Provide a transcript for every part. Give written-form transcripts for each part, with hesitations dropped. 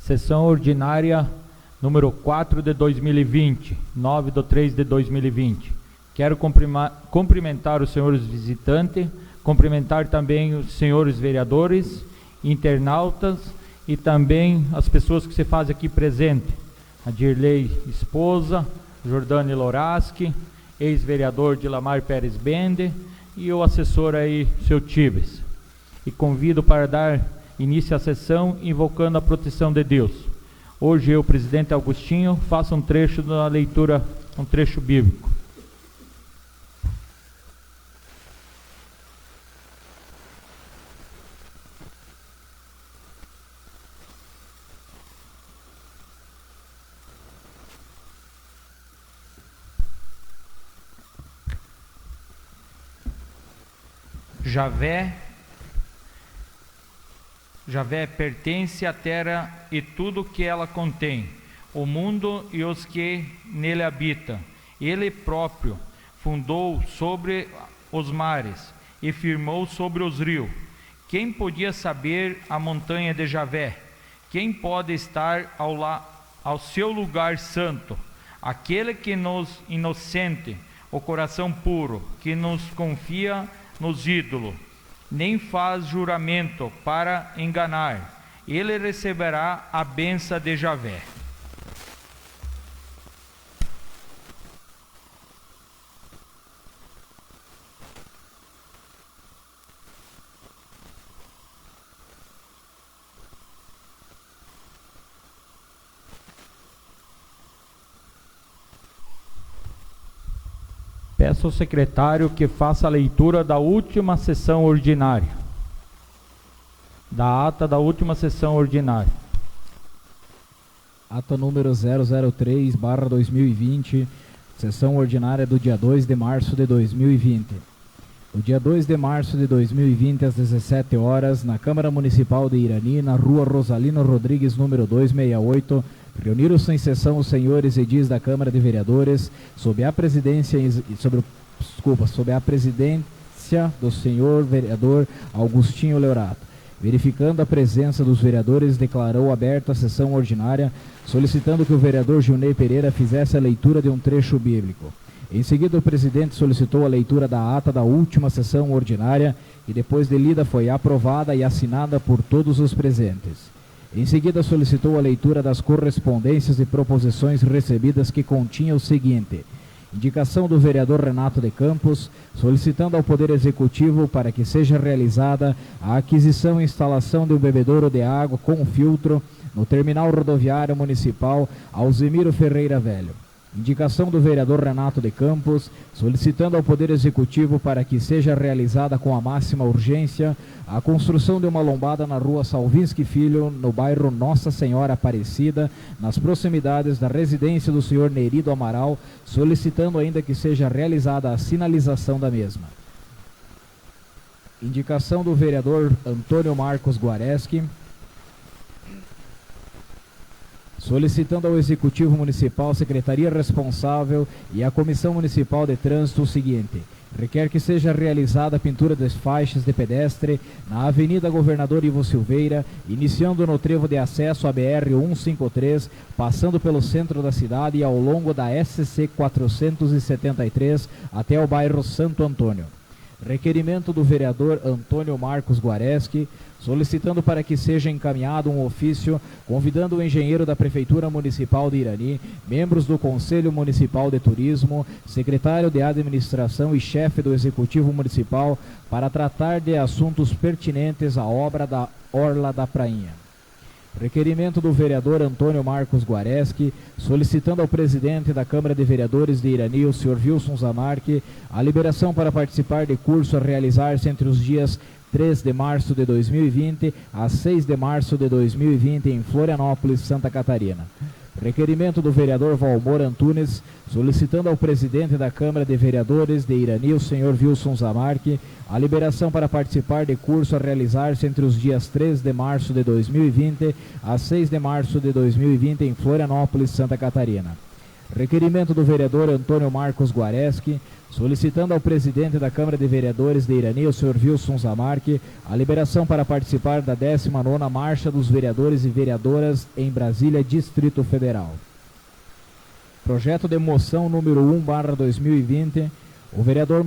Sessão ordinária número 4 de 2020, 9/3 de 2020. Quero cumprimentar os senhores visitantes, cumprimentar também os senhores vereadores, internautas e também as pessoas que se fazem aqui presente. A Dirley esposa, Jordane Loraski, ex-vereador de Lamar Pérez Bende e o assessor aí, seu Tibes. E convido para dar início à sessão invocando a proteção de Deus. Hoje eu, presidente Augustinho, faço um trecho da leitura, um trecho bíblico. Javé pertence à terra e tudo que ela contém, o mundo e os que nele habitam. Ele próprio fundou sobre os mares e firmou sobre os rios. Quem podia saber a montanha de Javé? Quem pode estar ao seu lugar santo? Aquele que nos inocente, o coração puro, que nos confia nos ídolos, nem faz juramento para enganar, ele receberá a bênção de Javé. Peço ao secretário que faça a leitura da última sessão ordinária. Da ata da última sessão ordinária. Ata número 003/2020, sessão ordinária do dia 2 de março de 2020. No dia 2 de março de 2020, às 17 horas, na Câmara Municipal de Irani, na rua Rosalino Rodrigues, número 268, reuniram-se em sessão os senhores edis da Câmara de Vereadores, sob a presidência do senhor vereador Augustinho Leorato. Verificando a presença dos vereadores, declarou aberta a sessão ordinária, solicitando que o vereador Gilney Pereira fizesse a leitura de um trecho bíblico. Em seguida, o presidente solicitou a leitura da ata da última sessão ordinária e, depois de lida, foi aprovada e assinada por todos os presentes. Em seguida, solicitou a leitura das correspondências e proposições recebidas, que continha o seguinte: indicação do vereador Renato de Campos, solicitando ao Poder Executivo para que seja realizada a aquisição e instalação de um bebedouro de água com filtro no terminal rodoviário municipal Alzemiro Ferreira Velho. Indicação do vereador Renato de Campos, solicitando ao Poder Executivo para que seja realizada com a máxima urgência a construção de uma lombada na rua Salvinski Filho, no bairro Nossa Senhora Aparecida, nas proximidades da residência do senhor Nerido Amaral, solicitando ainda que seja realizada a sinalização da mesma. Indicação do vereador Antônio Marcos Guareschi, solicitando ao Executivo Municipal, Secretaria Responsável e à Comissão Municipal de Trânsito o seguinte: requer que seja realizada a pintura das faixas de pedestre na Avenida Governador Ivo Silveira, iniciando no trevo de acesso à BR-153, passando pelo centro da cidade e ao longo da SC 473 até o bairro Santo Antônio. Requerimento do vereador Antônio Marcos Guareschi, solicitando para que seja encaminhado um ofício convidando o engenheiro da Prefeitura Municipal de Irani, membros do Conselho Municipal de Turismo, secretário de Administração e chefe do Executivo Municipal para tratar de assuntos pertinentes à obra da Orla da Prainha. Requerimento do vereador Antônio Marcos Guareschi, solicitando ao presidente da Câmara de Vereadores de Irani, o senhor Wilson Zamarque, a liberação para participar de curso a realizar-se entre os dias 3 de março de 2020 a 6 de março de 2020 em Florianópolis, Santa Catarina. Requerimento do vereador Valmor Antunes, solicitando ao presidente da Câmara de Vereadores de Irani, o senhor Wilson Zamarque, a liberação para participar de curso a realizar-se entre os dias 3 de março de 2020 a 6 de março de 2020 em Florianópolis, Santa Catarina. Requerimento do vereador Antônio Marcos Guareschi, solicitando ao presidente da Câmara de Vereadores de Irani, o senhor Wilson Zamarque, a liberação para participar da 19ª Marcha dos Vereadores e Vereadoras em Brasília, Distrito Federal. Projeto de moção número 1/2020, o vereador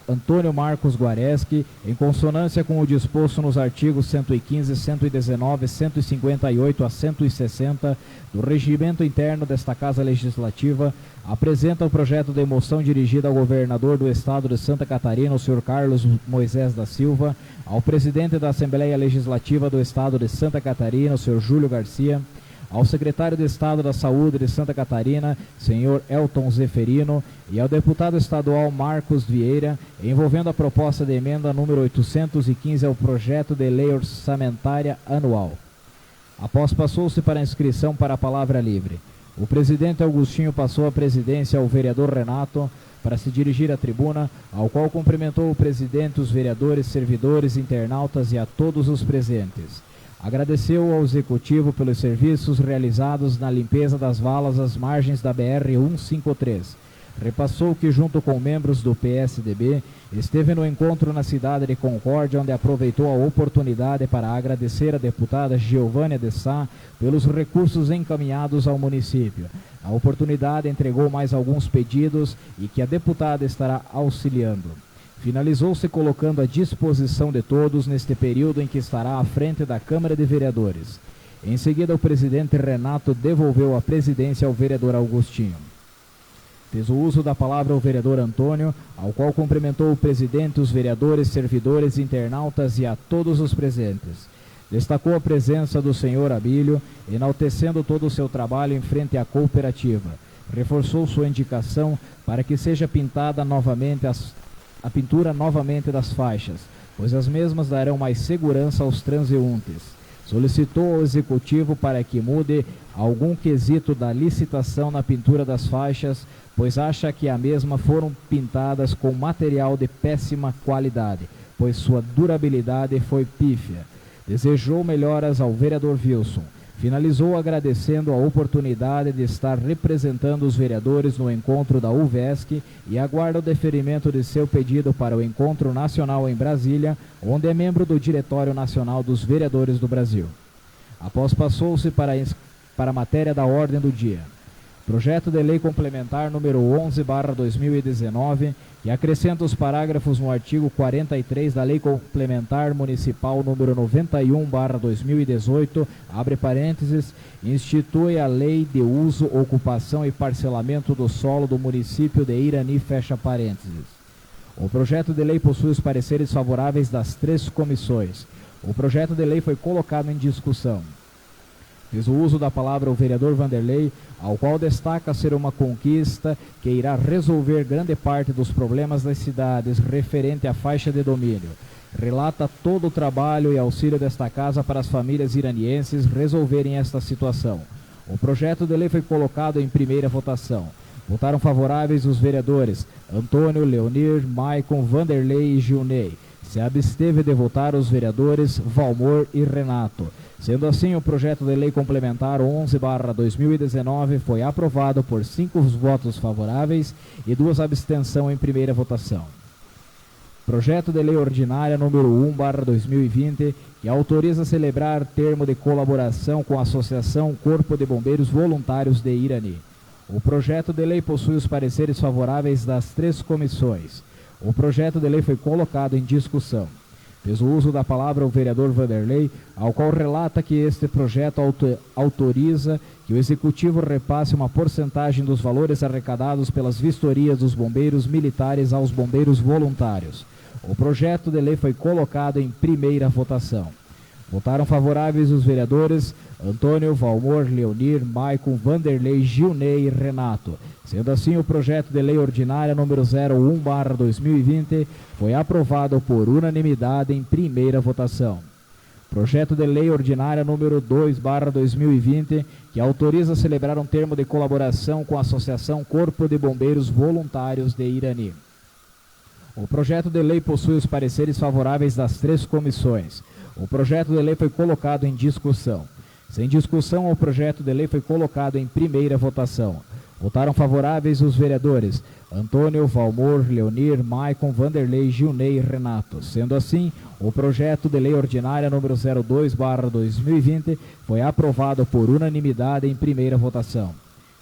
Antônio Marcos Guareschi, em consonância com o disposto nos artigos 115, 119, 158 a 160 do regimento interno desta Casa Legislativa, apresenta o projeto de moção dirigida ao governador do Estado de Santa Catarina, o senhor Carlos Moisés da Silva, ao presidente da Assembleia Legislativa do Estado de Santa Catarina, o senhor Júlio Garcia, ao secretário de Estado da Saúde de Santa Catarina, senhor Elton Zeferino, e ao deputado estadual Marcos Vieira, envolvendo a proposta de emenda número 815 ao projeto de lei orçamentária anual. Após passou-se para a inscrição para a palavra livre. O presidente Augustinho passou a presidência ao vereador Renato para se dirigir à tribuna, ao qual cumprimentou o presidente, os vereadores, servidores, internautas e a todos os presentes. Agradeceu ao Executivo pelos serviços realizados na limpeza das valas às margens da BR-153. Repassou que, junto com membros do PSDB, esteve no encontro na cidade de Concórdia, onde aproveitou a oportunidade para agradecer a deputada Giovânia de Sá pelos recursos encaminhados ao município. A oportunidade entregou mais alguns pedidos e que a deputada estará auxiliando. Finalizou-se colocando à disposição de todos neste período em que estará à frente da Câmara de Vereadores. Em seguida, o presidente Renato devolveu a presidência ao vereador Augustinho. Fez o uso da palavra o vereador Antônio, ao qual cumprimentou o presidente, os vereadores, servidores, internautas e a todos os presentes. Destacou a presença do senhor Abílio, enaltecendo todo o seu trabalho em frente à cooperativa. Reforçou sua indicação para que seja pintada novamente a pintura novamente das faixas, pois as mesmas darão mais segurança aos transeuntes. Solicitou ao Executivo para que mude algum quesito da licitação na pintura das faixas, pois acha que as mesmas foram pintadas com material de péssima qualidade, pois sua durabilidade foi pífia. Desejou melhoras ao vereador Wilson. Finalizou agradecendo a oportunidade de estar representando os vereadores no encontro da UVESC e aguarda o deferimento de seu pedido para o Encontro Nacional em Brasília, onde é membro do Diretório Nacional dos Vereadores do Brasil. Após passou-se para a matéria da ordem do dia. Projeto de Lei Complementar número 11/2019, que acrescenta os parágrafos no artigo 43 da Lei Complementar Municipal número 91/2018, abre parênteses, institui a Lei de Uso, Ocupação e Parcelamento do Solo do município de Irani, fecha parênteses. O projeto de lei possui os pareceres favoráveis das 3 comissões. O projeto de lei foi colocado em discussão. Fez o uso da palavra o vereador Vanderlei, ao qual destaca ser uma conquista que irá resolver grande parte dos problemas das cidades referente à faixa de domínio. Relata todo o trabalho e auxílio desta casa para as famílias iranienses resolverem esta situação. O projeto de lei foi colocado em primeira votação. Votaram favoráveis os vereadores Antônio, Leonir, Maicon, Vanderlei e Gilney. Se absteve de votar os vereadores Valmor e Renato. Sendo assim, o projeto de lei complementar 11/2019 foi aprovado por 5 votos favoráveis e 2 abstenções em primeira votação. Projeto de lei ordinária número 1/2020, que autoriza celebrar termo de colaboração com a Associação Corpo de Bombeiros Voluntários de Irani. O projeto de lei possui os pareceres favoráveis das 3 comissões. O projeto de lei foi colocado em discussão. Fez o uso da palavra o vereador Vanderlei, ao qual relata que este projeto autoriza que o Executivo repasse uma porcentagem dos valores arrecadados pelas vistorias dos bombeiros militares aos bombeiros voluntários. O projeto de lei foi colocado em primeira votação. Votaram favoráveis os vereadores Antônio, Valmor, Leonir, Maicon, Vanderlei, Gilney e Renato. Sendo assim, o projeto de lei ordinária número 01/2020 foi aprovado por unanimidade em primeira votação. Projeto de lei ordinária número 2/2020, que autoriza celebrar um termo de colaboração com a Associação Corpo de Bombeiros Voluntários de Irani. O projeto de lei possui os pareceres favoráveis das 3 comissões. O projeto de lei foi colocado em discussão. Sem discussão, o projeto de lei foi colocado em primeira votação. Votaram favoráveis os vereadores Antônio, Valmor, Leonir, Maicon, Vanderlei, Gilney e Renato. Sendo assim, o projeto de lei ordinária número 02/2020 foi aprovado por unanimidade em primeira votação.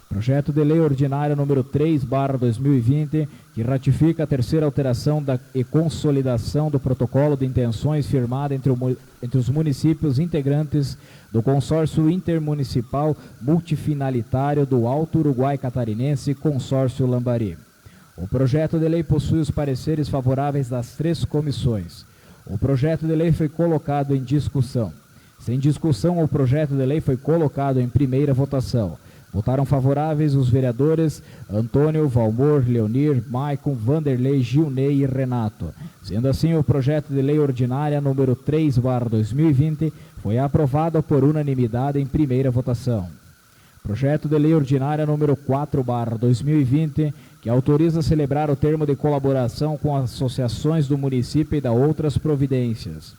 Projeto de lei ordinária número 3/2020, que ratifica a terceira alteração e consolidação do protocolo de intenções firmado entre os municípios integrantes do consórcio intermunicipal multifinalitário do Alto Uruguai Catarinense, Consórcio Lambari. O projeto de lei possui os pareceres favoráveis das 3 comissões. O projeto de lei foi colocado em discussão. Sem discussão, o projeto de lei foi colocado em primeira votação. Votaram favoráveis os vereadores Antônio, Valmor, Leonir, Maicon, Vanderlei, Gilney e Renato. Sendo assim, o projeto de lei ordinária número 3/2020 foi aprovado por unanimidade em primeira votação. Projeto de lei ordinária número 4/2020, que autoriza celebrar o termo de colaboração com associações do município e da outras providências.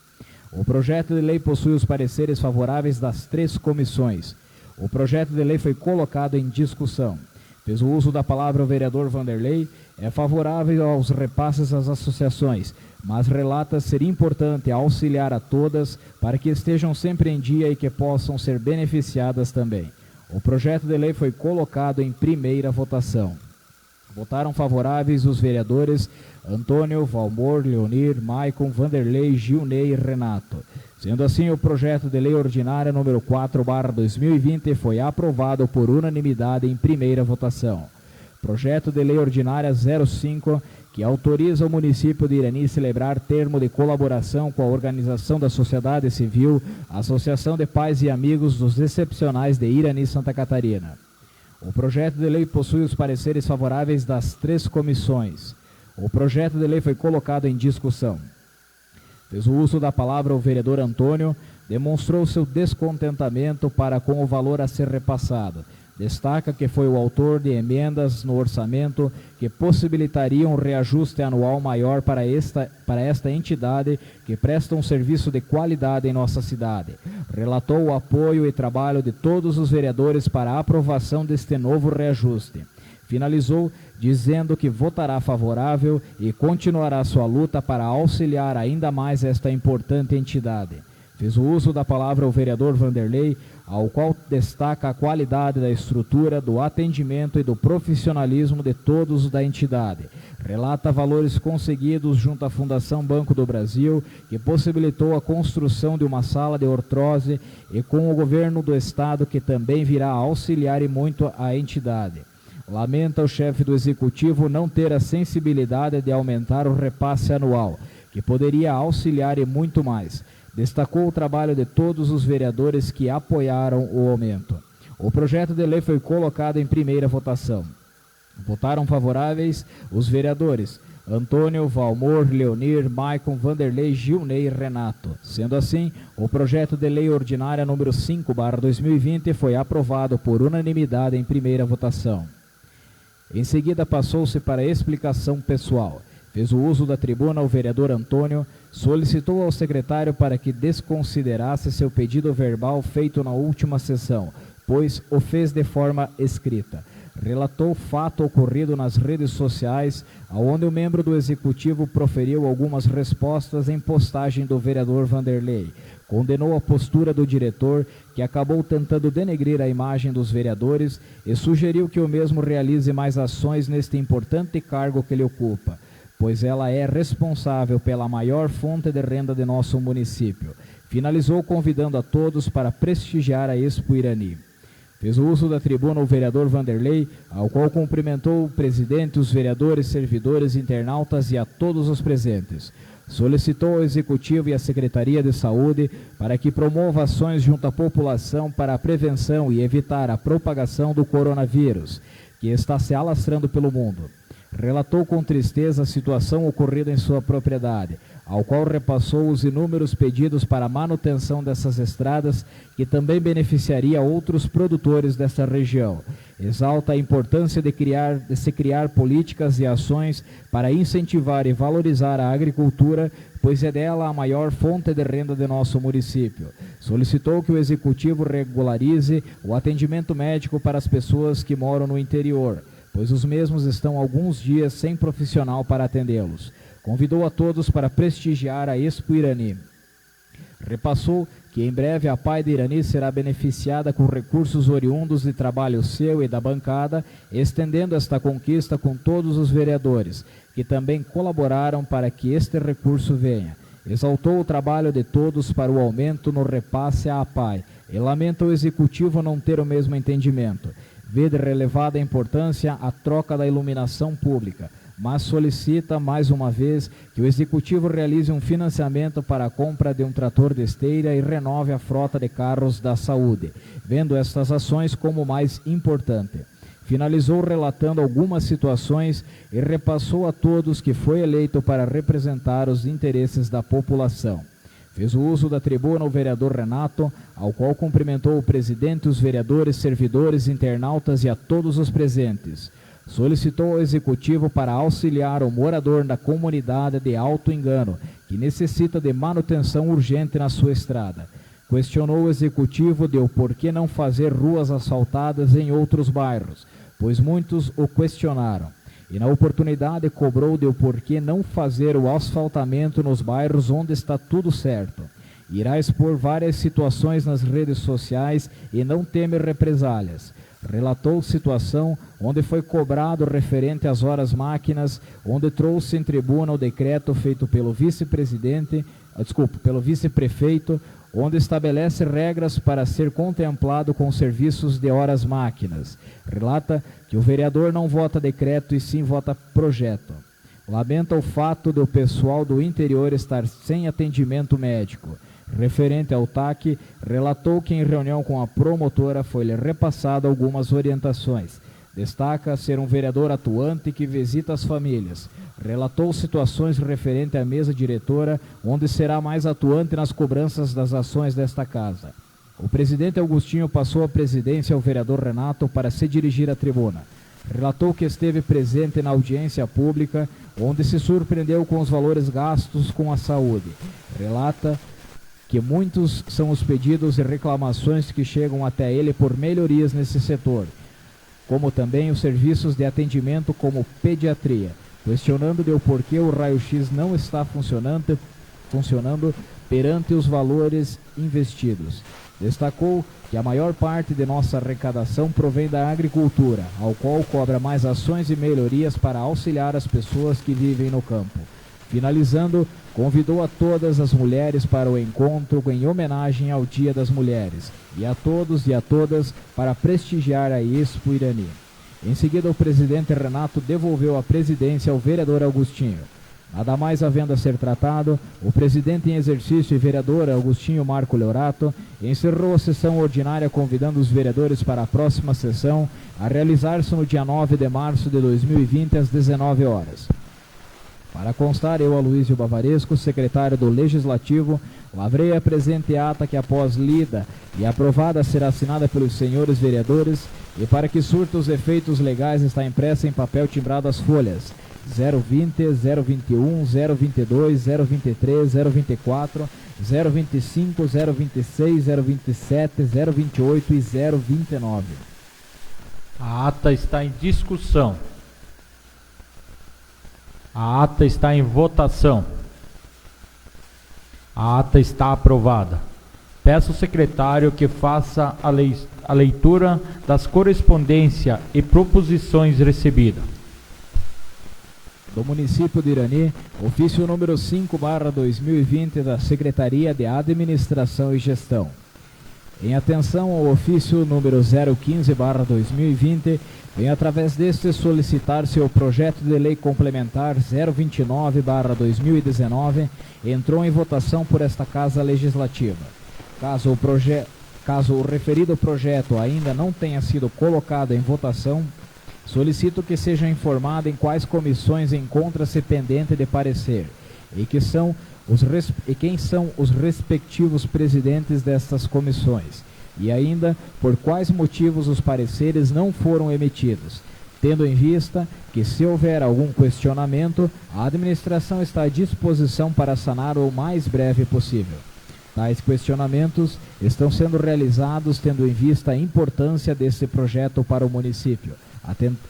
O projeto de lei possui os pareceres favoráveis das 3 comissões. O projeto de lei foi colocado em discussão. Fez o uso da palavra o vereador Vanderlei. É favorável aos repasses às associações, mas relata ser importante auxiliar a todas para que estejam sempre em dia e que possam ser beneficiadas também. O projeto de lei foi colocado em primeira votação. Votaram favoráveis os vereadores Antônio, Valmor, Leonir, Maicon, Vanderlei, Gilney e Renato. Sendo assim, o projeto de lei ordinária número 4/2020 foi aprovado por unanimidade em primeira votação. Projeto de lei ordinária 05, que autoriza o município de Irani celebrar termo de colaboração com a Organização da Sociedade Civil, Associação de Pais e Amigos dos Excepcionais de Irani, Santa Catarina. O projeto de lei possui os pareceres favoráveis das 3 comissões. O projeto de lei foi colocado em discussão. Fez o uso da palavra o vereador Antônio, demonstrou seu descontentamento para com o valor a ser repassado. Destaca que foi o autor de emendas no orçamento que possibilitariam um reajuste anual maior para esta entidade que presta um serviço de qualidade em nossa cidade. Relatou o apoio e trabalho de todos os vereadores para a aprovação deste novo reajuste. Finalizou dizendo que votará favorável e continuará sua luta para auxiliar ainda mais esta importante entidade. Fez o uso da palavra o vereador Vanderlei, ao qual destaca a qualidade da estrutura, do atendimento e do profissionalismo de todos da entidade. Relata valores conseguidos junto à Fundação Banco do Brasil, que possibilitou a construção de uma sala de ortrose, e com o governo do estado, que também virá auxiliar e muito a entidade. Lamenta o chefe do executivo não ter a sensibilidade de aumentar o repasse anual, que poderia auxiliar e muito mais. Destacou o trabalho de todos os vereadores que apoiaram o aumento. O projeto de lei foi colocado em primeira votação. Votaram favoráveis os vereadores Antônio, Valmor, Leonir, Maicon, Vanderlei, Gilney e Renato. Sendo assim, o projeto de lei ordinária número 5/2020 foi aprovado por unanimidade em primeira votação. Em seguida, passou-se para a explicação pessoal. Fez o uso da tribuna o vereador Antônio, solicitou ao secretário para que desconsiderasse seu pedido verbal feito na última sessão, pois o fez de forma escrita. Relatou o fato ocorrido nas redes sociais, onde o membro do executivo proferiu algumas respostas em postagem do vereador Vanderlei. Condenou a postura do diretor, que acabou tentando denegrir a imagem dos vereadores, e sugeriu que o mesmo realize mais ações neste importante cargo que ele ocupa, pois ela é responsável pela maior fonte de renda de nosso município. Finalizou convidando a todos para prestigiar a Expo Irani. Fez o uso da tribuna o vereador Vanderlei, ao qual cumprimentou o presidente, os vereadores, servidores, internautas e a todos os presentes. Solicitou ao Executivo e à Secretaria de Saúde para que promova ações junto à população para a prevenção e evitar a propagação do coronavírus, que está se alastrando pelo mundo. Relatou com tristeza a situação ocorrida em sua propriedade, ao qual repassou os inúmeros pedidos para a manutenção dessas estradas, que também beneficiaria outros produtores dessa região. exalta a importância de se criar políticas e ações para incentivar e valorizar a agricultura, pois é dela a maior fonte de renda de nosso município. Solicitou que o Executivo regularize o atendimento médico para as pessoas que moram no interior, pois os mesmos estão alguns dias sem profissional para atendê-los. Convidou a todos para prestigiar a Expo Irani. Repassou que em breve a PAI de Irani será beneficiada com recursos oriundos de trabalho seu e da bancada, estendendo esta conquista com todos os vereadores, que também colaboraram para que este recurso venha. Exaltou o trabalho de todos para o aumento no repasse à PAI e lamenta o Executivo não ter o mesmo entendimento. Vê de relevada importância a troca da iluminação pública, mas solicita mais uma vez que o Executivo realize um financiamento para a compra de um trator de esteira e renove a frota de carros da saúde, vendo estas ações como mais importante. Finalizou relatando algumas situações e repassou a todos que foi eleito para representar os interesses da população. Fez o uso da tribuna o vereador Renato, ao qual cumprimentou o presidente, os vereadores, servidores, internautas e a todos os presentes. Solicitou ao Executivo para auxiliar o morador da comunidade de Alto Engano, que necessita de manutenção urgente na sua estrada. Questionou o Executivo de o porquê não fazer ruas asfaltadas em outros bairros, pois muitos o questionaram. E na oportunidade cobrou de o porquê não fazer o asfaltamento nos bairros onde está tudo certo. Irá expor várias situações nas redes sociais e não teme represálias. Relatou situação onde foi cobrado referente às horas máquinas, onde trouxe em tribuna o decreto feito pelo pelo vice-prefeito, onde estabelece regras para ser contemplado com serviços de horas máquinas. Relata que o vereador não vota decreto e sim vota projeto. Lamenta o fato do pessoal do interior estar sem atendimento médico. Referente ao TAC, relatou que em reunião com a promotora foi-lhe repassado algumas orientações. Destaca ser um vereador atuante que visita as famílias. Relatou situações referente à mesa diretora, onde será mais atuante nas cobranças das ações desta casa. O presidente Augustinho passou a presidência ao vereador Renato para se dirigir à tribuna. Relatou que esteve presente na audiência pública, onde se surpreendeu com os valores gastos com a saúde. Relata que muitos são os pedidos e reclamações que chegam até ele por melhorias nesse setor, como também os serviços de atendimento como pediatria, questionando de o porquê o raio-x não está funcionando perante os valores investidos. Destacou que a maior parte de nossa arrecadação provém da agricultura, ao qual cobra mais ações e melhorias para auxiliar as pessoas que vivem no campo. Finalizando, convidou a todas as mulheres para o encontro em homenagem ao Dia das Mulheres e a todos e a todas para prestigiar a Expo Irani. Em seguida, o presidente Renato devolveu a presidência ao vereador Augustinho. Nada mais havendo a ser tratado, o presidente em exercício e vereador Augustinho Marco Leorato encerrou a sessão ordinária convidando os vereadores para a próxima sessão a realizar-se no dia 9 de março de 2020 às 19 horas. Para constar, eu, Aloysio Bavaresco, secretário do Legislativo, lavrei a presente ata que, após lida e aprovada, será assinada pelos senhores vereadores e, para que surta os efeitos legais, está impressa em papel timbrado as folhas 020, 021, 022, 023, 024, 025, 026, 027, 028 e 029. A ata está em discussão. A ata está em votação. A ata está aprovada. Peço ao secretário que faça a leitura das correspondências e proposições recebidas. Do município de Irani, ofício número 5/2020 da Secretaria de Administração e Gestão. Em atenção ao ofício número 015/2020, vem através deste solicitar-se o projeto de lei complementar 029/2019, entrou em votação por esta Casa Legislativa. Caso o referido projeto ainda não tenha sido colocado em votação, solicito que seja informado em quais comissões encontra-se pendente de parecer e quem são os respectivos presidentes destas comissões. e ainda por quais motivos os pareceres não foram emitidos, tendo em vista que, se houver algum questionamento, a administração está à disposição para sanar o mais breve possível. Tais questionamentos estão sendo realizados tendo em vista a importância desse projeto para o município.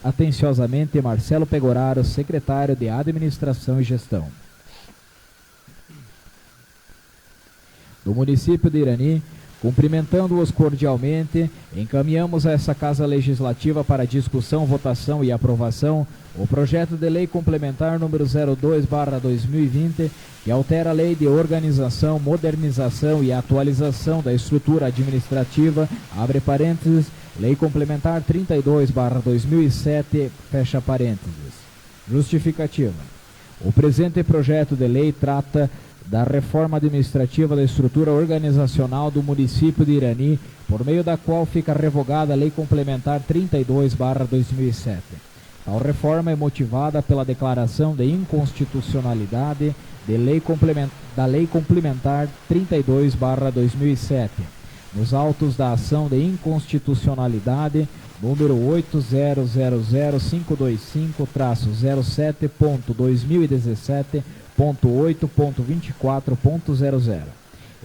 Atenciosamente, Marcelo Pegoraro, secretário de Administração e Gestão. Do município de Irani, cumprimentando-os cordialmente, encaminhamos a essa Casa Legislativa para discussão, votação e aprovação o projeto de lei complementar número 02/2020, que altera a Lei de Organização, Modernização e Atualização da Estrutura Administrativa, abre parênteses, Lei Complementar 32/2007, fecha parênteses. Justificativa. O presente projeto de lei trata da reforma administrativa da estrutura organizacional do município de Irani, por meio da qual fica revogada a Lei Complementar 32/2007. Tal reforma é motivada pela declaração de inconstitucionalidade da Lei Complementar 32/2007, nos autos da ação de inconstitucionalidade número 8000525-07.2017.8.24.00.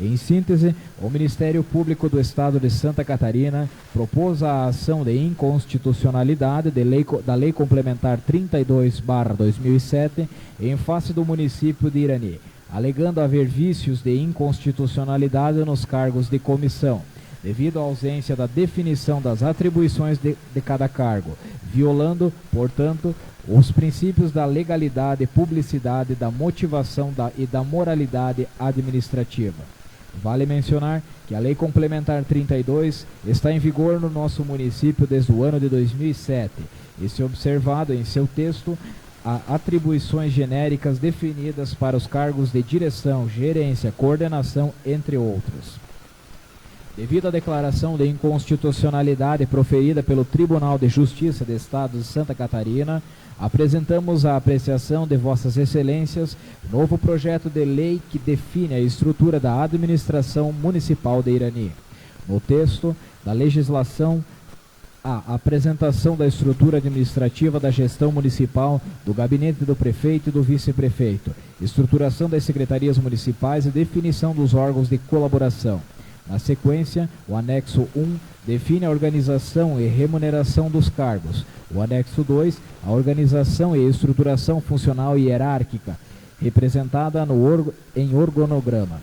Em síntese, o Ministério Público do Estado de Santa Catarina propôs a ação de inconstitucionalidade da Lei Complementar 32/2007 em face do município de Irani, alegando haver vícios de inconstitucionalidade nos cargos de comissão, devido à ausência da definição das atribuições de cada cargo, violando, portanto, os princípios da legalidade, publicidade, da motivação e da moralidade administrativa. Vale mencionar que a Lei Complementar 32 está em vigor no nosso município desde o ano de 2007, e se observado em seu texto há atribuições genéricas definidas para os cargos de direção, gerência, coordenação, entre outros. Devido à declaração de inconstitucionalidade proferida pelo Tribunal de Justiça do Estado de Santa Catarina, apresentamos à apreciação de Vossas Excelências o novo projeto de lei que define a estrutura da administração municipal de Irani. No texto da legislação, a apresentação da estrutura administrativa da gestão municipal, do gabinete do prefeito e do vice-prefeito, estruturação das secretarias municipais e definição dos órgãos de colaboração. Na sequência, o anexo 1 define a organização e remuneração dos cargos. O anexo 2, a organização e estruturação funcional e hierárquica, representada em organograma.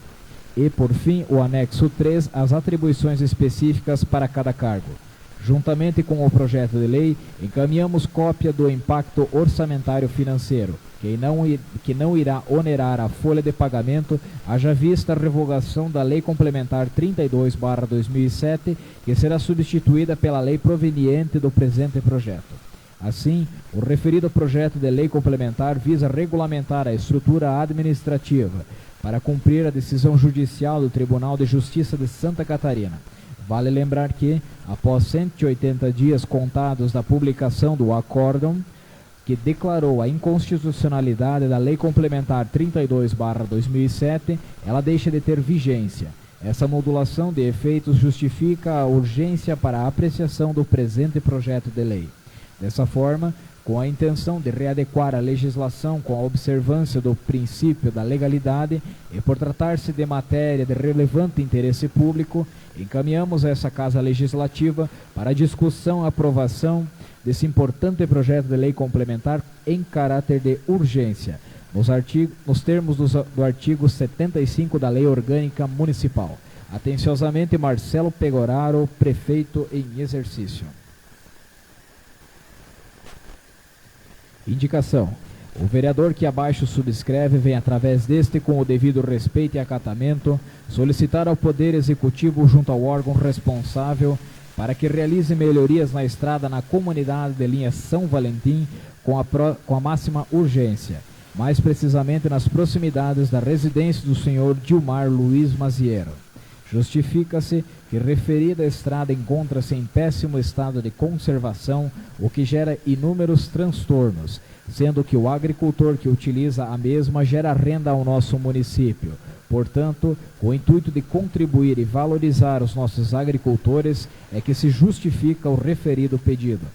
E, por fim, o anexo 3, as atribuições específicas para cada cargo. Juntamente com o projeto de lei, encaminhamos cópia do impacto orçamentário financeiro, que não irá onerar a folha de pagamento, haja vista a revogação da Lei Complementar 32/2007, que será substituída pela lei proveniente do presente projeto. Assim, o referido projeto de lei complementar visa regulamentar a estrutura administrativa para cumprir a decisão judicial do Tribunal de Justiça de Santa Catarina. Vale lembrar que, após 180 dias contados da publicação do acórdão, que declarou a inconstitucionalidade da Lei Complementar 32/2007, ela deixa de ter vigência. Essa modulação de efeitos justifica a urgência para a apreciação do presente projeto de lei. Dessa forma, com a intenção de readequar a legislação com a observância do princípio da legalidade e por tratar-se de matéria de relevante interesse público, encaminhamos a essa Casa Legislativa para a discussão e aprovação desse importante projeto de lei complementar em caráter de urgência, nos termos do artigo 75 da Lei Orgânica Municipal. Atenciosamente, Marcelo Pegoraro, prefeito em exercício. Indicação. O vereador que abaixo subscreve vem, através deste, com o devido respeito e acatamento, solicitar ao Poder Executivo junto ao órgão responsável para que realize melhorias na estrada na comunidade de linha São Valentim com a máxima urgência, mais precisamente nas proximidades da residência do senhor Dilmar Luiz Maziero. Justifica-se que referida estrada encontra-se em péssimo estado de conservação, o que gera inúmeros transtornos, sendo que o agricultor que utiliza a mesma gera renda ao nosso município, Portanto, com o intuito de contribuir e valorizar os nossos agricultores, é que se justifica o referido pedido.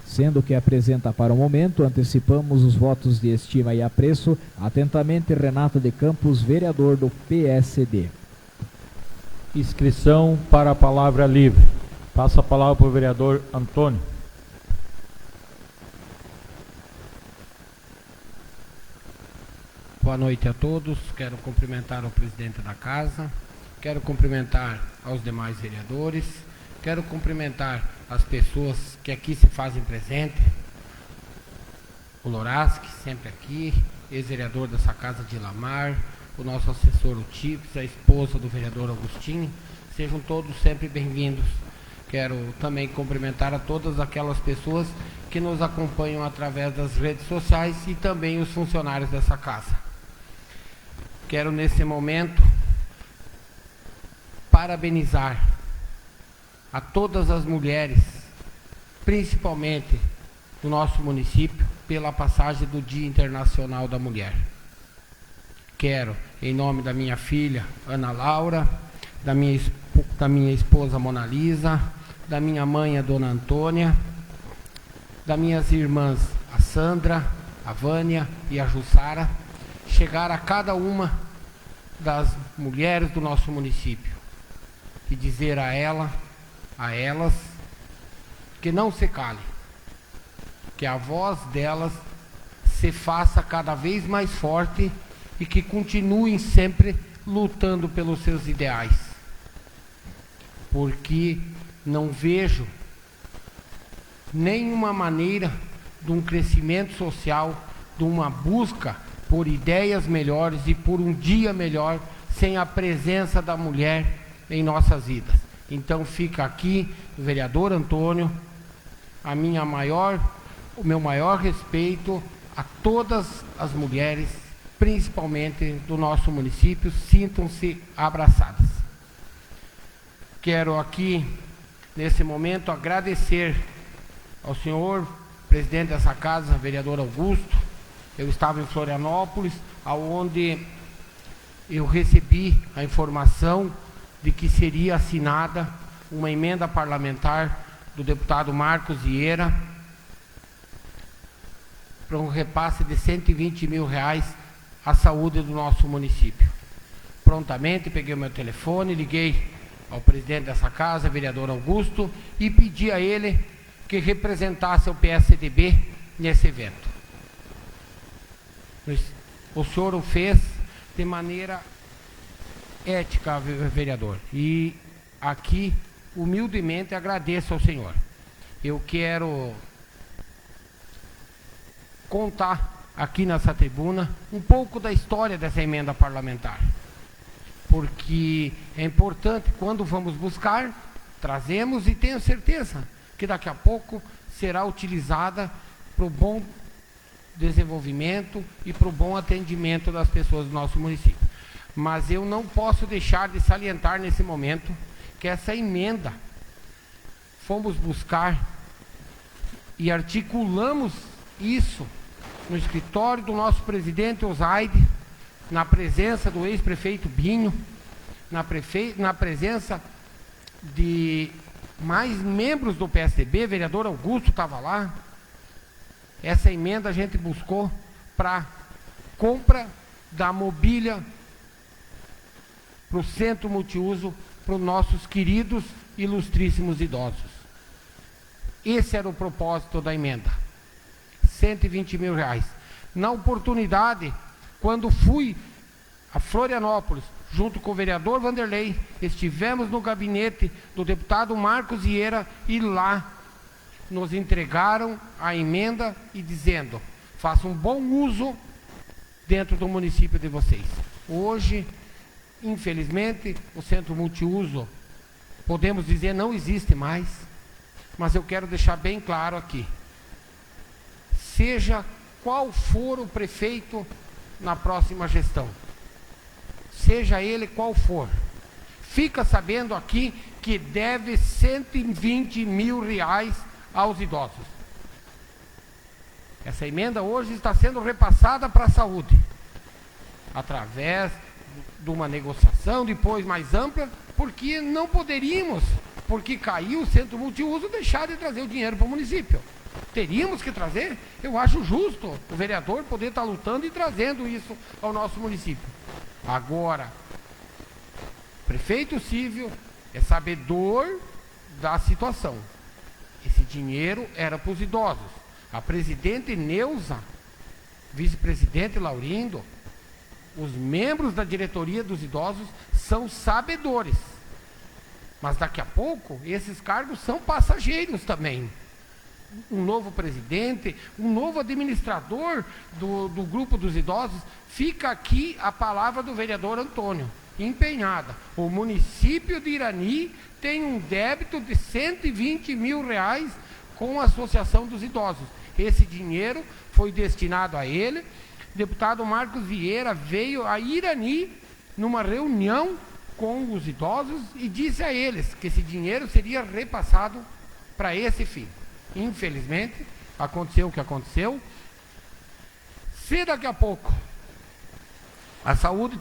Sendo que apresenta para o momento, antecipamos os votos de estima e apreço. Atentamente, Renato de Campos, vereador do PSD. Inscrição para a palavra livre. Passo a palavra para o vereador Antônio. Boa noite a todos. Quero cumprimentar o presidente da casa, quero cumprimentar aos demais vereadores, quero cumprimentar as pessoas que aqui se fazem presente. O Loraski, sempre aqui, ex-vereador dessa casa de Lamar, o nosso assessor o Tips, a esposa do vereador Agostinho, sejam todos sempre bem-vindos. Quero também cumprimentar a todas aquelas pessoas que nos acompanham através das redes sociais e também os funcionários dessa casa. Quero nesse momento parabenizar a todas as mulheres, principalmente do nosso município, pela passagem do Dia Internacional da Mulher. Quero, em nome da minha filha, Ana Laura, da minha esposa Mona Lisa, da minha mãe, a Dona Antônia, das minhas irmãs, a Sandra, a Vânia e a Jussara, chegar a cada uma das mulheres do nosso município e dizer a elas, que não se calem, que a voz delas se faça cada vez mais forte e que continuem sempre lutando pelos seus ideais. Porque não vejo nenhuma maneira de um crescimento social, de uma busca por ideias melhores e por um dia melhor, sem a presença da mulher em nossas vidas. Então fica aqui, o vereador Antônio, o meu maior respeito a todas as mulheres, principalmente do nosso município, sintam-se abraçadas. Quero aqui, nesse momento, agradecer ao senhor presidente dessa casa, vereador Augusto. Eu estava em Florianópolis, onde eu recebi a informação de que seria assinada uma emenda parlamentar do deputado Marcos Vieira para um repasse de R$120 mil à saúde do nosso município. Prontamente peguei o meu telefone, liguei ao presidente dessa casa, vereador Augusto, e pedi a ele que representasse o PSDB nesse evento. O senhor o fez de maneira ética, vereador, e aqui humildemente agradeço ao senhor. Eu quero contar aqui nessa tribuna um pouco da história dessa emenda parlamentar, porque é importante, quando vamos buscar, trazemos, e tenho certeza que daqui a pouco será utilizada para o bom desenvolvimento e para o bom atendimento das pessoas do nosso município. Mas eu não posso deixar de salientar nesse momento que essa emenda fomos buscar e articulamos isso no escritório do nosso presidente Osaide, na presença do ex-prefeito Binho, na presença de mais membros do PSDB, vereador Augusto estava lá. Essa emenda a gente buscou para compra da mobília para o centro multiuso para os nossos queridos ilustríssimos idosos. Esse era o propósito da emenda. R$120 mil. Na oportunidade, quando fui a Florianópolis, junto com o vereador Vanderlei, estivemos no gabinete do deputado Marcos Vieira e lá nos entregaram a emenda e dizendo: façam um bom uso dentro do município de vocês. Hoje, infelizmente, o centro multiuso, podemos dizer, não existe mais, mas eu quero deixar bem claro aqui, seja qual for o prefeito na próxima gestão, seja ele qual for, fica sabendo aqui que deve R$120 mil aos idosos. Essa emenda hoje está sendo repassada para a saúde, através de uma negociação depois mais ampla, porque não poderíamos, porque caiu o centro multiuso, deixar de trazer o dinheiro para o município. Teríamos que trazer. Eu acho justo o vereador poder estar lutando e trazendo isso ao nosso município. Agora, prefeito Cível é sabedor da situação. Esse dinheiro era para os idosos. A presidente Neuza, vice-presidente Laurindo, os membros da diretoria dos idosos são sabedores. Mas daqui a pouco, esses cargos são passageiros também. Um novo presidente, um novo administrador do grupo dos idosos. Fica aqui a palavra do vereador Antônio, empenhada. O município de Irani tem um débito de R$120 mil com a Associação dos Idosos. Esse dinheiro foi destinado a ele. O deputado Marcos Vieira veio a Irani numa reunião com os idosos e disse a eles que esse dinheiro seria repassado para esse fim. Infelizmente, aconteceu o que aconteceu. Se daqui a pouco a saúde,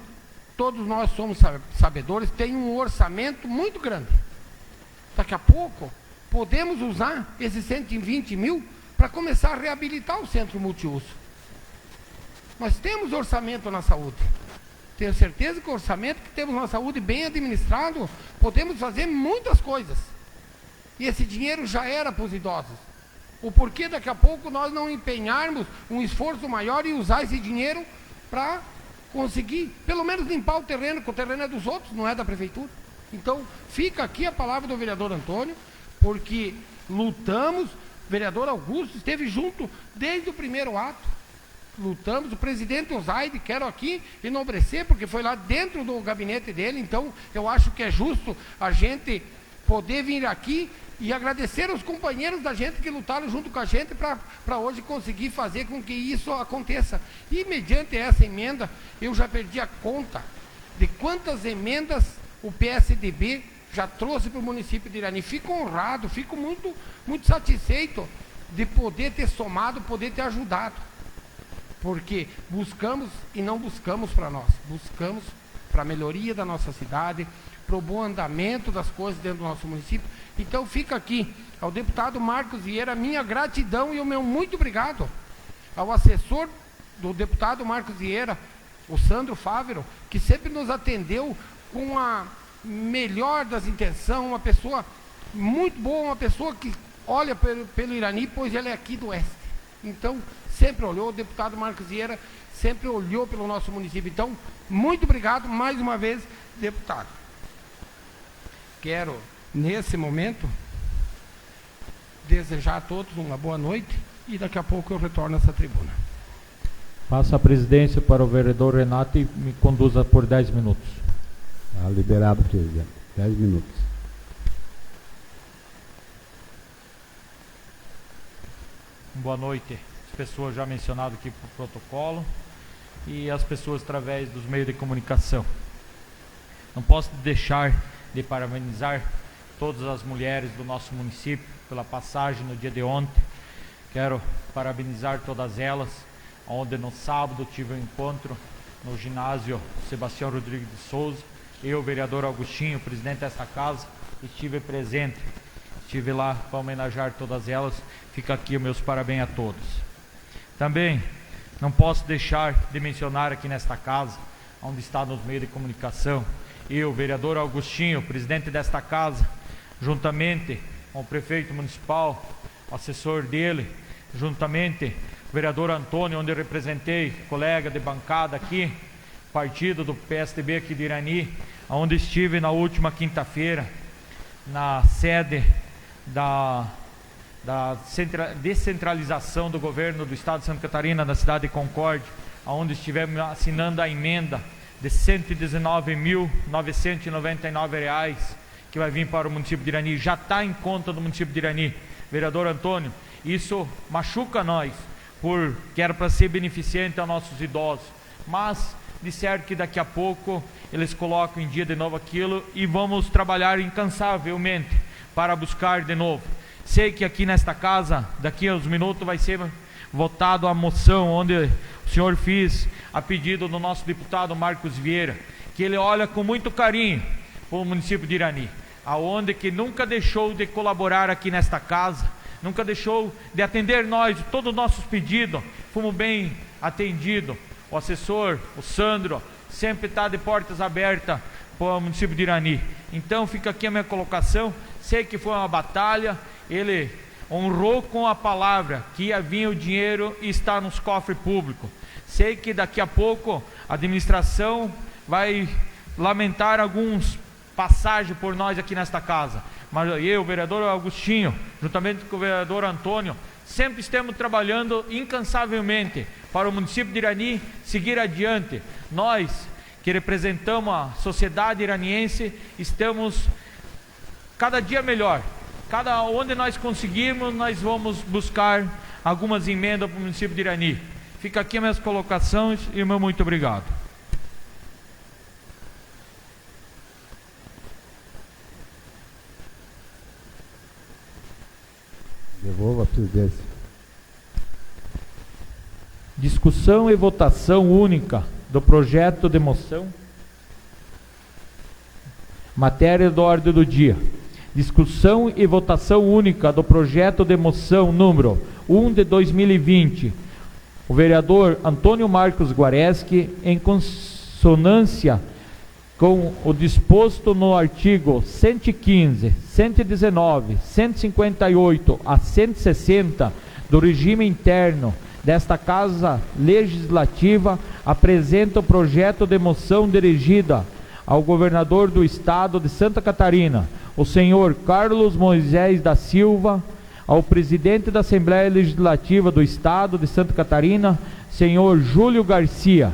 todos nós somos sabedores, tem um orçamento muito grande. Daqui a pouco, podemos usar esses 120 mil para começar a reabilitar o centro multiuso. Nós temos orçamento na saúde. Tenho certeza que o orçamento que temos na saúde bem administrado, podemos fazer muitas coisas. E esse dinheiro já era para os idosos. O porquê daqui a pouco nós não empenharmos um esforço maior e usar esse dinheiro para conseguir, pelo menos limpar o terreno, que o terreno é dos outros, não é da prefeitura. Então, fica aqui a palavra do vereador Antônio, porque lutamos, o vereador Augusto esteve junto desde o primeiro ato. Lutamos, o presidente Osaide, quero aqui enobrecer, porque foi lá dentro do gabinete dele, então eu acho que é justo a gente poder vir aqui e agradecer aos companheiros da gente que lutaram junto com a gente para hoje conseguir fazer com que isso aconteça. E mediante essa emenda, eu já perdi a conta de quantas emendas o PSDB já trouxe para o município de Irani. Fico honrado, fico muito, muito satisfeito de poder ter somado, poder ter ajudado. Porque buscamos e não buscamos para nós, buscamos para a melhoria da nossa cidade, para o bom andamento das coisas dentro do nosso município. Então fica aqui ao deputado Marcos Vieira minha gratidão e o meu muito obrigado ao assessor do deputado Marcos Vieira, o Sandro Fávero, que sempre nos atendeu com a melhor das intenções, uma pessoa muito boa, uma pessoa que olha pelo Irani, pois ele é aqui do oeste. Então, sempre olhou, o deputado Marcos Vieira sempre olhou pelo nosso município. Então, muito obrigado mais uma vez, deputado. Quero, nesse momento, desejar a todos uma boa noite e daqui a pouco eu retorno a essa tribuna. Passo a presidência para o vereador Renato e me conduza por 10 minutos. Liberado, presidente. 10 minutos. Boa noite, as pessoas já mencionadas aqui para o protocolo e as pessoas através dos meios de comunicação. Não posso deixar de parabenizar todas as mulheres do nosso município pela passagem no dia de ontem. Quero parabenizar todas elas, onde no sábado tive um encontro no ginásio Sebastião Rodrigues de Souza. Eu, vereador Augustinho, presidente desta casa, estive presente. Estive lá para homenagear todas elas. Fica aqui os meus parabéns a todos. Também não posso deixar de mencionar aqui nesta casa, onde está nos meios de comunicação, eu, vereador Augustinho, presidente desta casa, juntamente com o prefeito municipal, assessor dele, juntamente o vereador Antônio, onde eu representei, colega de bancada aqui, partido do PSDB aqui de Irani, onde estive na última quinta-feira, na sede da descentralização do governo do estado de Santa Catarina, na cidade de Concórdia, onde estivemos assinando a emenda de R$ 119.999 que vai vir para o município de Irani, já está em conta do município de Irani. Vereador Antônio, isso machuca nós, porque era para ser beneficente aos nossos idosos, mas disseram que daqui a pouco eles colocam em dia de novo aquilo e vamos trabalhar incansavelmente para buscar de novo. Sei que aqui nesta casa, daqui a uns minutos, vai ser votado a moção onde o senhor fez a pedido do nosso deputado Marcos Vieira, que ele olha com muito carinho para o município de Irani, aonde que nunca deixou de colaborar aqui nesta casa, nunca deixou de atender nós, todos os nossos pedidos, fomos bem atendidos. O assessor, o Sandro, sempre está de portas abertas para o município de Irani. Então fica aqui a minha colocação. Sei que foi uma batalha, ele honrou com a palavra que ia vir o dinheiro e está nos cofres públicos. Sei que daqui a pouco a administração vai lamentar alguns passagens por nós aqui nesta casa, mas eu, o vereador Agostinho, juntamente com o vereador Antônio, sempre estamos trabalhando incansavelmente para o município de Irani seguir adiante. Nós que representamos a sociedade iraniense estamos cada dia melhor. Onde nós conseguirmos, nós vamos buscar algumas emendas para o município de Irani. Fica aqui minhas colocações e meu muito obrigado. Devolvo a presidência. Discussão e votação única do projeto de moção. Matéria da ordem do dia. Discussão e votação única do projeto de moção número 1 de 2020. O vereador Antônio Marcos Guareschi, em consonância com o disposto no artigo 115, 119, 158 a 160 do regime interno desta Casa Legislativa, apresenta o projeto de moção dirigida ao governador do Estado de Santa Catarina, o senhor Carlos Moisés da Silva, ao presidente da Assembleia Legislativa do Estado de Santa Catarina, senhor Júlio Garcia,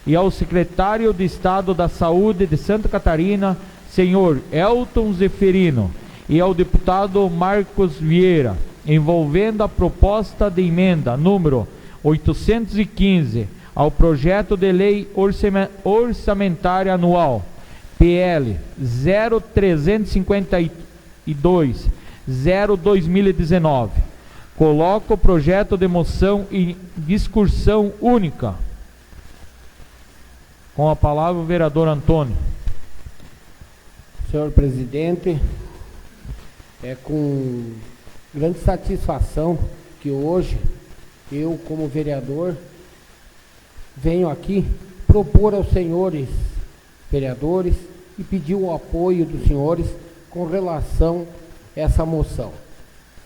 e ao secretário de Estado da Saúde de Santa Catarina, senhor Elton Zeferino, e ao deputado Marcos Vieira, envolvendo a proposta de emenda número 815 ao projeto de lei orçamentária anual PL 0352/2019. Coloco o projeto de moção em discussão única. Com a palavra o vereador Antônio. Senhor presidente, é com grande satisfação que hoje eu, como vereador, venho aqui propor aos senhores vereadores e pedir o apoio dos senhores com relação a essa moção.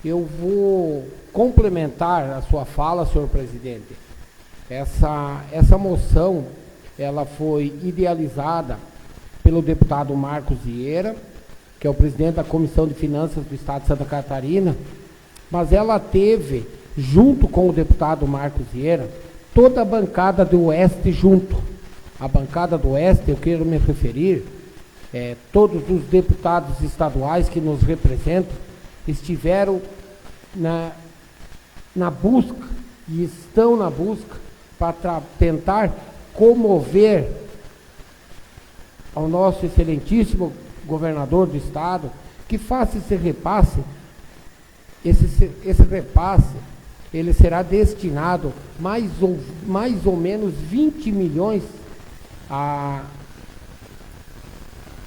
Eu vou complementar a sua fala, senhor presidente. Essa moção, ela foi idealizada pelo deputado Marcos Vieira, que é o presidente da Comissão de Finanças do Estado de Santa Catarina, mas ela teve, junto com o deputado Marcos Vieira, toda a bancada do Oeste junto. A bancada do Oeste, eu quero me referir, todos os deputados estaduais que nos representam estiveram na busca e estão na busca para tentar comover ao nosso excelentíssimo governador do estado que faça esse repasse. Esse repasse, ele será destinado mais ou menos 20 milhões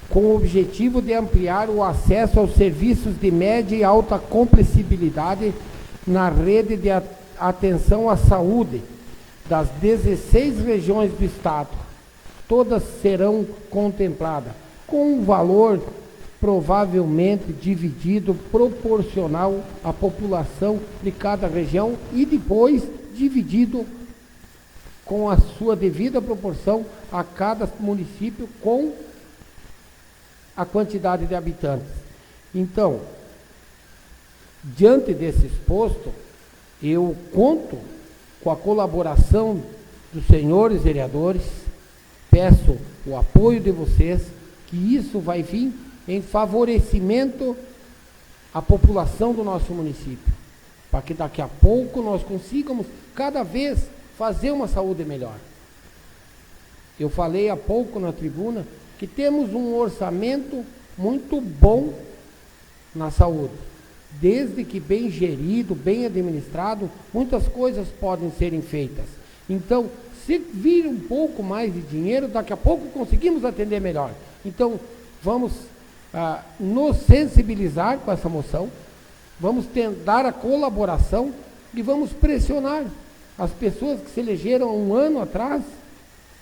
com o objetivo de ampliar o acesso aos serviços de média e alta compreensibilidade na rede de atenção à saúde das 16 regiões do estado. Todas serão contempladas, com um valor provavelmente dividido proporcional à população de cada região e depois dividido com a sua devida proporção a cada município com a quantidade de habitantes. Então, diante desse exposto, eu conto com a colaboração dos senhores vereadores, peço o apoio de vocês, que isso vai vir em favorecimento à população do nosso município, para que daqui a pouco nós consigamos cada vez fazer uma saúde melhor. Eu falei há pouco na tribuna que temos um orçamento muito bom na saúde. Desde que bem gerido, bem administrado, muitas coisas podem serem feitas. Então, se vir um pouco mais de dinheiro, daqui a pouco conseguimos atender melhor. Então, vamos nos sensibilizar com essa moção, vamos tentar a colaboração e vamos pressionar as pessoas que se elegeram há um ano atrás.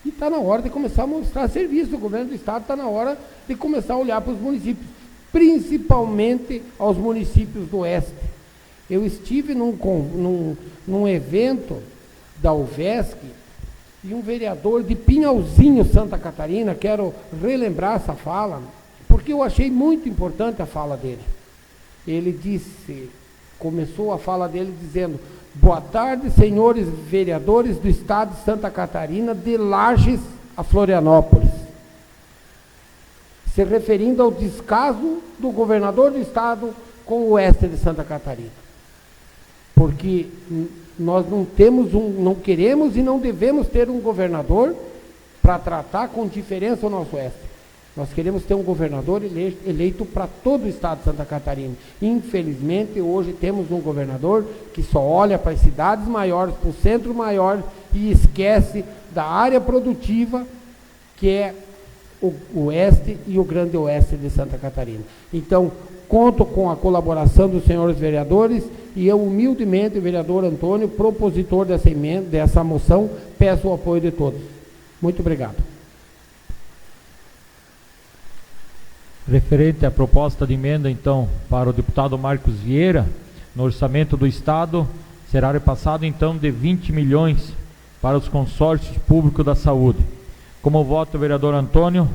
E está na hora de começar a mostrar serviço. O governo do estado está na hora de começar a olhar para os municípios, principalmente aos municípios do oeste. Eu estive num evento da UVESC e um vereador de Pinhalzinho, Santa Catarina, quero relembrar essa fala, porque eu achei muito importante a fala dele. Ele começou a fala dele dizendo: boa tarde, senhores vereadores do estado de Santa Catarina, de Lages a Florianópolis. Se referindo ao descaso do governador do estado com o oeste de Santa Catarina. Porque nós não queremos e não devemos ter um governador para tratar com diferença o nosso oeste. Nós queremos ter um governador eleito para todo o estado de Santa Catarina. Infelizmente, hoje temos um governador que só olha para as cidades maiores, para o centro maior, e esquece da área produtiva, que é o oeste e o grande oeste de Santa Catarina. Então, conto com a colaboração dos senhores vereadores e eu, humildemente, o vereador Antônio, propositor dessa emenda, dessa moção, peço o apoio de todos. Muito obrigado. Referente à proposta de emenda, então, para o deputado Marcos Vieira, no orçamento do Estado, será repassado, então, de 20 milhões para os consórcios públicos da saúde. Como vota o vereador Antônio?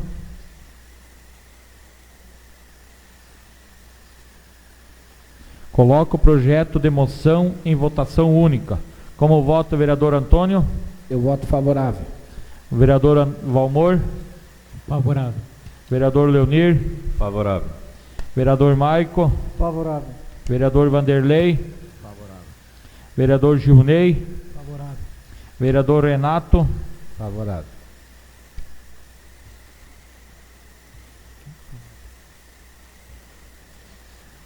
Coloco o projeto de moção em votação única. Como vota o vereador Antônio? Eu voto favorável. O vereador Valmor? Favorável. Vereador Leonir? Favorável. Vereador Maico? Favorável. Vereador Vanderlei? Favorável. Vereador Gilney? Favorável. Vereador Renato? Favorável.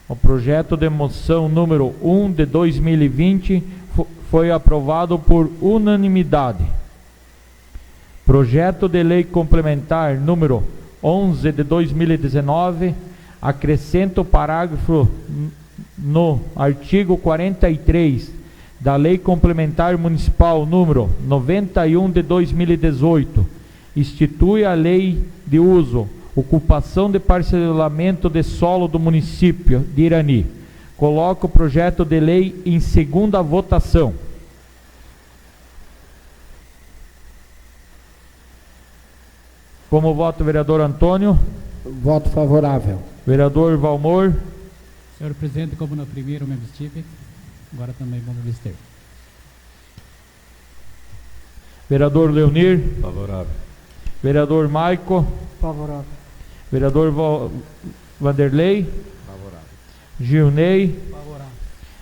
O projeto de moção número 1 de 2020 foi aprovado por unanimidade. Projeto de lei complementar número 11 de 2019, acrescenta o parágrafo no artigo 43 da Lei Complementar Municipal número 91 de 2018, institui a Lei de Uso, Ocupação de Parcelamento de Solo do município de Irani. Coloca o projeto de lei em segunda votação. Como vota o vereador Antônio? Voto favorável. Vereador Valmor? Senhor presidente, como no primeiro me estive, agora também vou me vestir. Vereador Leonir? Favorável. Vereador Maico? Favorável. Vereador Vanderlei? Favorável. Gilney? Favorável.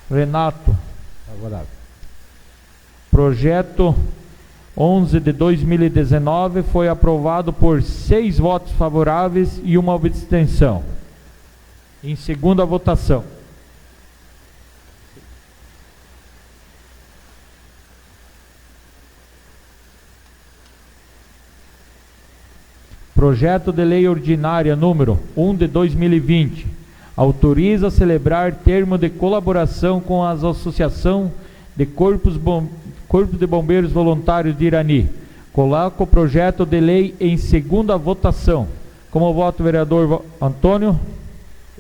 Renato? Favorável. Projeto 11 de 2019 foi aprovado por 6 votos favoráveis e uma abstenção. Em segunda votação. Projeto de lei ordinária número 1 de 2020 autoriza a celebrar termo de colaboração com as Associação de Corpos de Bombeiros Voluntários de Irani. Coloco o projeto de lei em segunda votação. Como vota o vereador Antônio?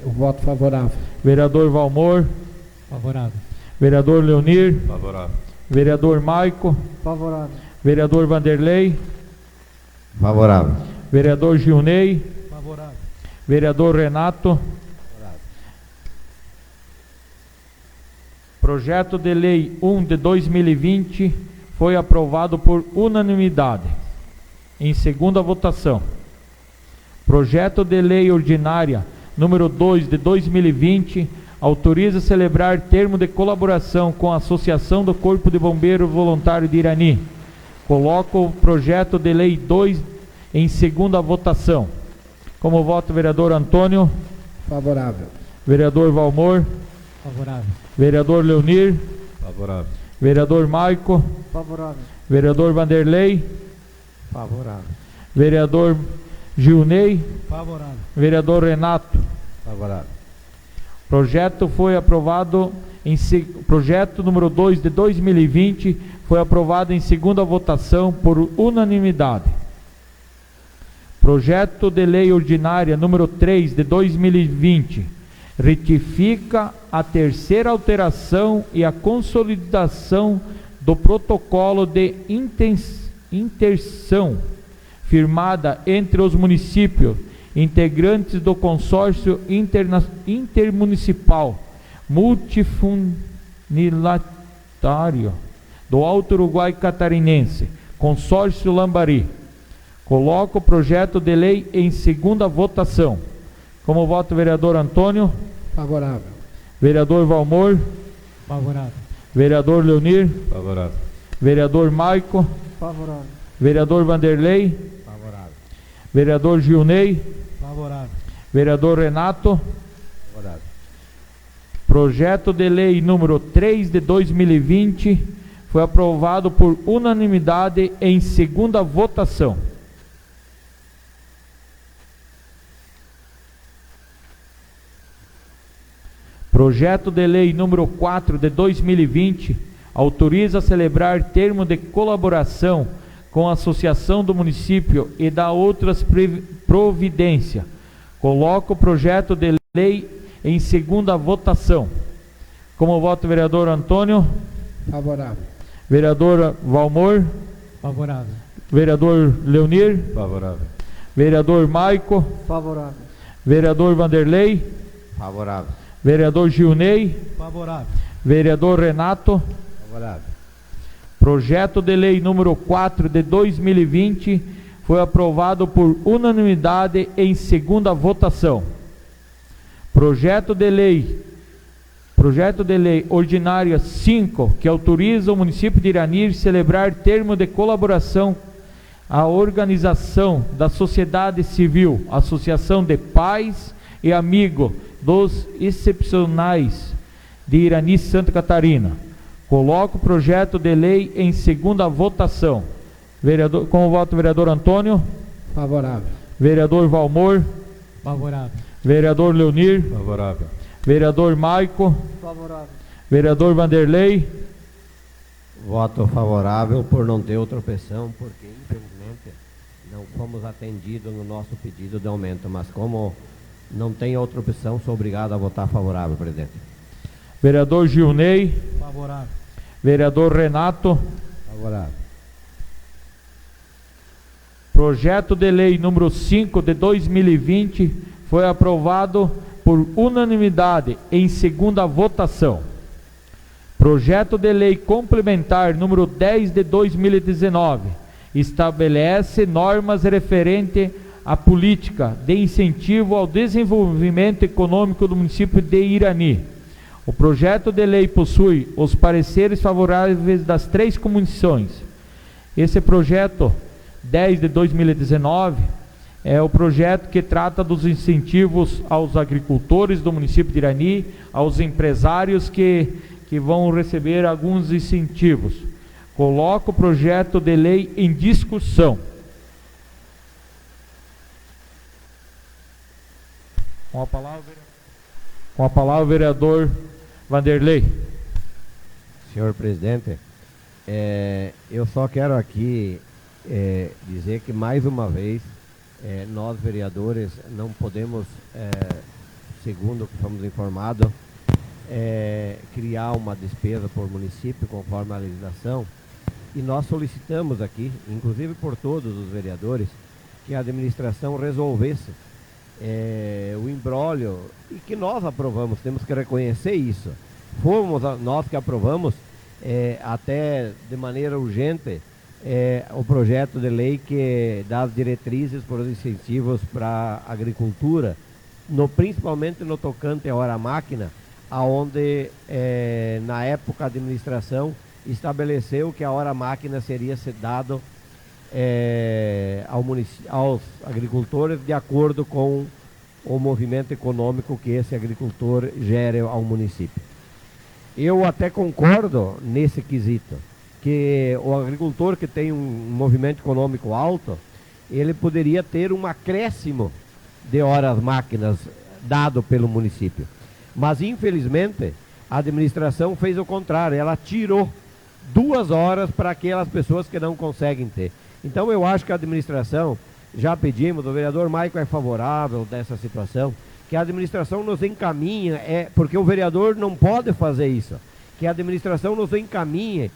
Eu voto favorável. Vereador Valmor? Favorável. Vereador Leonir? Favorável. Vereador Maico? Favorável. Vereador Vanderlei? Favorável. Vereador Gilney? Favorável. Vereador Renato? Projeto de lei 1 de 2020 foi aprovado por unanimidade. Em segunda votação. Projeto de lei ordinária número 2 de 2020 autoriza celebrar termo de colaboração com a Associação do Corpo de Bombeiros Voluntário de Irani. Coloco o projeto de lei 2 em segunda votação. Como vota o vereador Antônio? Favorável. Vereador Valmor? Favorável. Vereador Leonir. Favorável. Vereador Maico. Favorável. Vereador Vanderlei. Favorável. Vereador Gilney. Favorável. Vereador Renato. Favorável. Projeto foi aprovado projeto número 2 de 2020 foi aprovado em segunda votação por unanimidade. Projeto de lei ordinária número 3 de 2020 retifica a terceira alteração e a consolidação do protocolo de interção firmada entre os municípios integrantes do consórcio intermunicipal multifunilatário do Alto Uruguai Catarinense, consórcio Lambari. Coloco o projeto de lei em segunda votação. Como voto, vereador Antônio. Favorável. Vereador Valmor. Favorável. Vereador Leonir. Favorável. Vereador Maico. Favorável. Vereador Vanderlei. Favorável. Vereador Gilney. Favorável. Vereador Renato. Favorável. Projeto de lei número 3 de 2020 foi aprovado por unanimidade em segunda votação. Projeto de lei número 4 de 2020 autoriza a celebrar termo de colaboração com a Associação do Município e dá outras providências. Coloco o projeto de lei em segunda votação. Como voto, vereador Antônio. Favorável. Vereador Valmor. Favorável. Vereador Leonir. Favorável. Vereador Maico. Favorável. Vereador Vanderlei. Favorável. Vereador Gilney. Favorável. Vereador Renato. Favorável. Projeto de lei número 4 de 2020 foi aprovado por unanimidade em segunda votação. Projeto de lei ordinária 5, que autoriza o município de Iranir celebrar termo de colaboração à organização da sociedade civil, Associação de Pais e Amigos dos Excepcionais de Irani, Santa Catarina. Coloco o projeto de lei em segunda votação. Vereador, com o voto, vereador Antônio. Favorável. Vereador Valmor. Favorável. Vereador Leonir. Favorável. Vereador Maico. Favorável. Vereador Vanderlei. Voto favorável por não ter outra opção, porque infelizmente não fomos atendidos no nosso pedido de aumento, mas como não tem outra opção, sou obrigado a votar favorável, presidente. Vereador Gilney. Favorável. Vereador Renato. Favorável. Projeto de lei número 5 de 2020 foi aprovado por unanimidade em segunda votação. Projeto de lei complementar número 10 de 2019 estabelece normas referentes à política de incentivo ao desenvolvimento econômico do município de Irani. O projeto de lei possui os pareceres favoráveis das 3 comissões. Esse projeto 10 de 2019 é o projeto que trata dos incentivos aos agricultores do município de Irani, aos empresários que vão receber alguns incentivos. Coloco o projeto de lei em discussão. Com a palavra o vereador Vanderlei. Senhor presidente, eu só quero aqui dizer que mais uma vez nós vereadores não podemos, segundo o que fomos informados, criar uma despesa por município conforme a legislação, e nós solicitamos aqui, inclusive por todos os vereadores, que a administração resolvesse o imbróglio, e que nós aprovamos, temos que reconhecer isso. Fomos nós que aprovamos até de maneira urgente o projeto de lei que dá as diretrizes para os incentivos para a agricultura, principalmente no tocante à hora-máquina, aonde na época a administração estabeleceu que a hora-máquina seria dado aos agricultores de acordo com o movimento econômico que esse agricultor gera ao município. Eu até concordo nesse quesito, que o agricultor que tem um movimento econômico alto, ele poderia ter um acréscimo de horas máquinas dado pelo município. Mas, infelizmente, a administração fez o contrário, ela tirou 2 horas para aquelas pessoas que não conseguem ter. Então, eu acho que a administração, já pedimos, o vereador Maico é favorável dessa situação, que a administração nos encaminhe, porque o vereador não pode fazer isso, que a administração nos encaminhe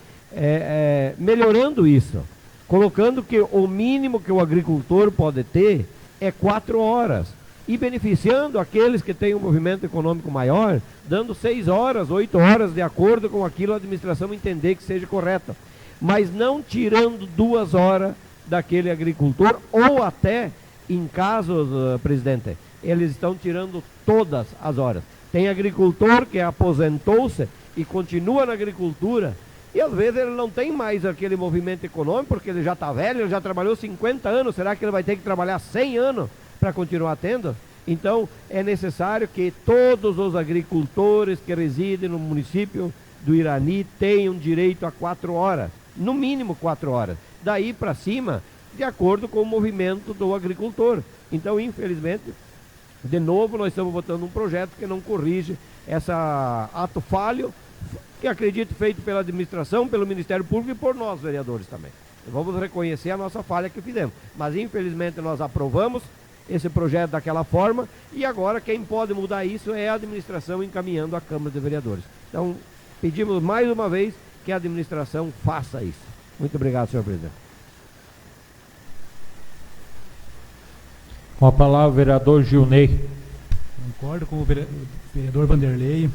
melhorando isso, colocando que o mínimo que o agricultor pode ter é 4 horas, e beneficiando aqueles que têm um movimento econômico maior, dando 6 horas, 8 horas, de acordo com aquilo a administração entender que seja correto, mas não tirando 2 horas daquele agricultor, ou até, em casos, presidente, eles estão tirando todas as horas. Tem agricultor que aposentou-se e continua na agricultura, e às vezes ele não tem mais aquele movimento econômico, porque ele já está velho, ele já trabalhou 50 anos, será que ele vai ter que trabalhar 100 anos para continuar tendo? Então é necessário que todos os agricultores que residem no município do Irani tenham direito a 4 horas, no mínimo 4 horas, daí para cima, de acordo com o movimento do agricultor. Então, infelizmente, de novo, nós estamos votando um projeto que não corrige esse ato falho, que acredito feito pela administração, pelo Ministério Público e por nós, vereadores, também. Vamos reconhecer a nossa falha que fizemos. Mas, infelizmente, nós aprovamos esse projeto daquela forma, e agora quem pode mudar isso é a administração encaminhando à Câmara de Vereadores. Então, pedimos mais uma vez que a administração faça isso. Muito obrigado, senhor presidente. Com a palavra, o vereador Gilney. Concordo com o vereador Vanderlei.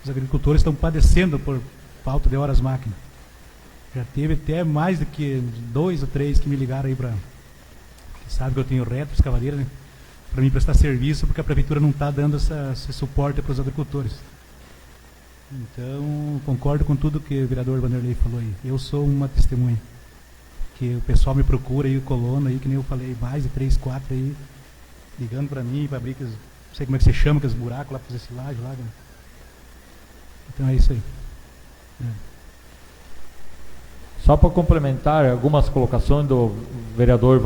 Os agricultores estão padecendo por falta de horas máquina. Já teve até mais do que 2 ou 3 que me ligaram aí para... Sabe que eu tenho reto, escavadeira, né? Para mim prestar serviço, porque a prefeitura não está dando esse suporte para os agricultores. Então, concordo com tudo que o vereador Vanderlei falou aí. Eu sou uma testemunha. Que o pessoal me procura aí, coluna aí, que nem eu falei, mais de 3, 4 aí, ligando para mim, para abrir, não sei como é que você chama, aqueles buracos lá, para fazer silagem lá. Né? Então é isso aí. Só para complementar algumas colocações do vereador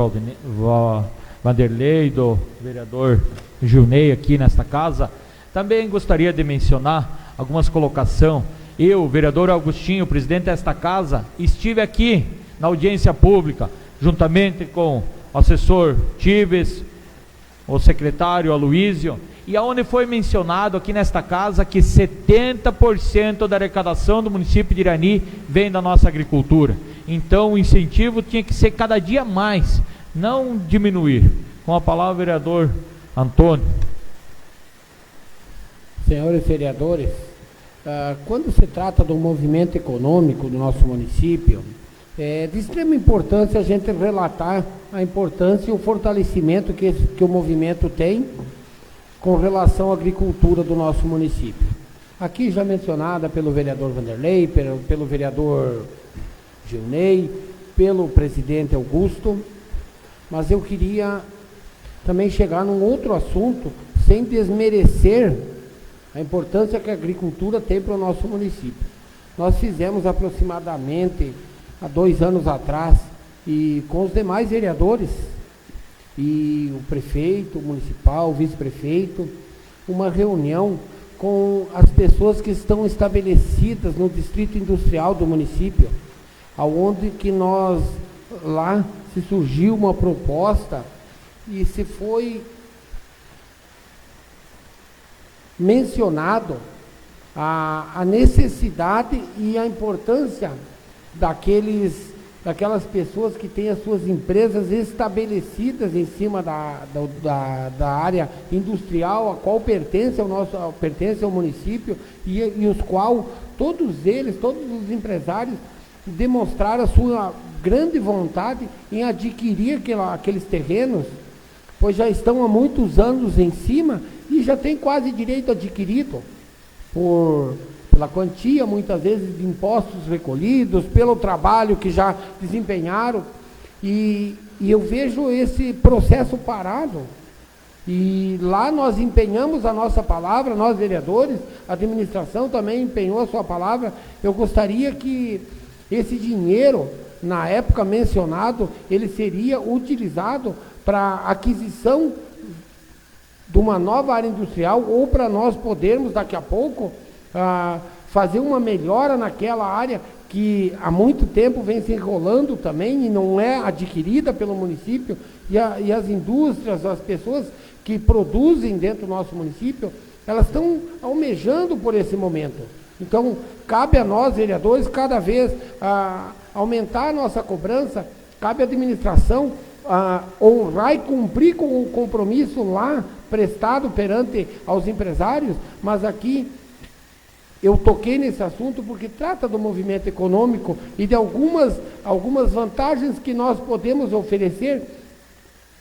Vanderlei, do vereador Gilney aqui nesta casa, também gostaria de mencionar algumas colocações. Eu, vereador Augustinho, presidente desta casa, estive aqui na audiência pública, juntamente com o assessor Tives, o secretário Aloísio, e aonde foi mencionado aqui nesta casa que 70% da arrecadação do município de Irani vem da nossa agricultura. Então o incentivo tinha que ser cada dia mais, não diminuir. Com a palavra, o vereador Antônio. Senhores vereadores, quando se trata do movimento econômico do nosso município, é de extrema importância a gente relatar a importância e o fortalecimento que o movimento tem com relação à agricultura do nosso município. Aqui já mencionada pelo vereador Vanderlei, pelo vereador Gilney, pelo presidente Augusto, mas eu queria também chegar num outro assunto, sem desmerecer a importância que a agricultura tem para o nosso município. Nós fizemos aproximadamente há 2 anos atrás, e com os demais vereadores, e o prefeito municipal, o vice-prefeito, uma reunião com as pessoas que estão estabelecidas no distrito industrial do município, aonde que nós, lá, se surgiu uma proposta e se foi mencionado a necessidade e a importância daquelas pessoas que têm as suas empresas estabelecidas em cima da área industrial, a qual pertence ao município, e os qual todos os empresários demonstraram a sua grande vontade em adquirir aqueles terrenos, pois já estão há muitos anos em cima e já tem quase direito adquirido pela quantia, muitas vezes, de impostos recolhidos, pelo trabalho que já desempenharam, e eu vejo esse processo parado, E lá nós empenhamos a nossa palavra, nós vereadores, a administração também empenhou a sua palavra. Eu gostaria que esse dinheiro, na época mencionado, ele seria utilizado para aquisição de uma nova área industrial, ou para nós podermos daqui a pouco fazer uma melhora naquela área que há muito tempo vem se enrolando também e não é adquirida pelo município, e as indústrias, as pessoas que produzem dentro do nosso município, elas estão almejando por esse momento. Então, cabe a nós, vereadores, cada vez aumentar a nossa cobrança, cabe à administração honrar e cumprir com o compromisso lá prestado perante aos empresários, mas aqui eu toquei nesse assunto porque trata do movimento econômico e de algumas vantagens que nós podemos oferecer.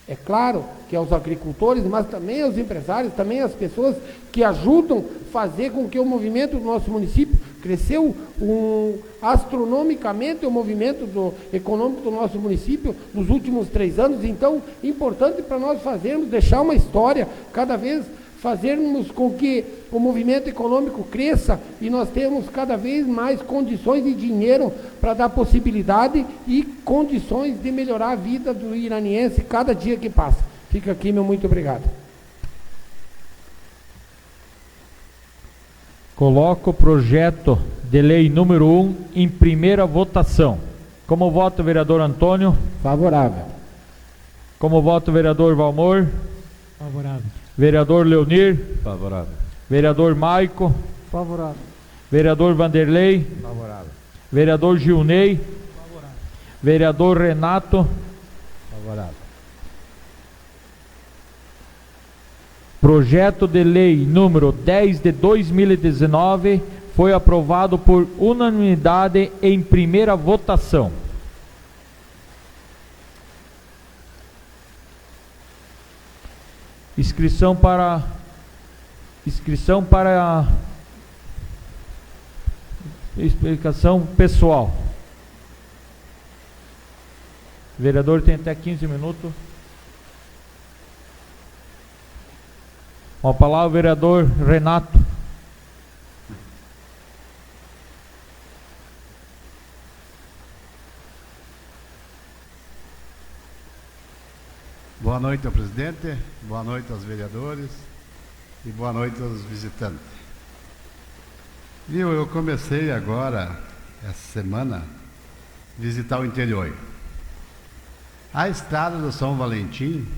É claro que aos agricultores, mas também aos empresários, também às pessoas que ajudam a fazer com que o movimento do nosso município cresceu astronomicamente, o movimento econômico do nosso município nos últimos 3 anos. Então, importante para nós deixar uma história, cada vez fazermos com que o movimento econômico cresça e nós temos cada vez mais condições e dinheiro para dar possibilidade e condições de melhorar a vida do iraniense cada dia que passa. Fica aqui, meu muito obrigado. Coloco o projeto de lei número 1 em primeira votação. Como vota o vereador Antônio? Favorável. Como vota o vereador Valmor? Favorável. Vereador Leonir? Favorável. Vereador Maico? Favorável. Vereador Vanderlei? Favorável. Vereador Gilney? Favorável. Vereador Renato? Favorável. Projeto de lei número 10 de 2019 foi aprovado por unanimidade em primeira votação. Inscrição para explicação pessoal. O vereador tem até 15 minutos. Com a palavra o vereador Renato. Boa noite ao presidente, boa noite aos vereadores e boa noite aos visitantes. Viu, eu comecei agora, essa semana, visitar o interior. A estrada do São Valentim,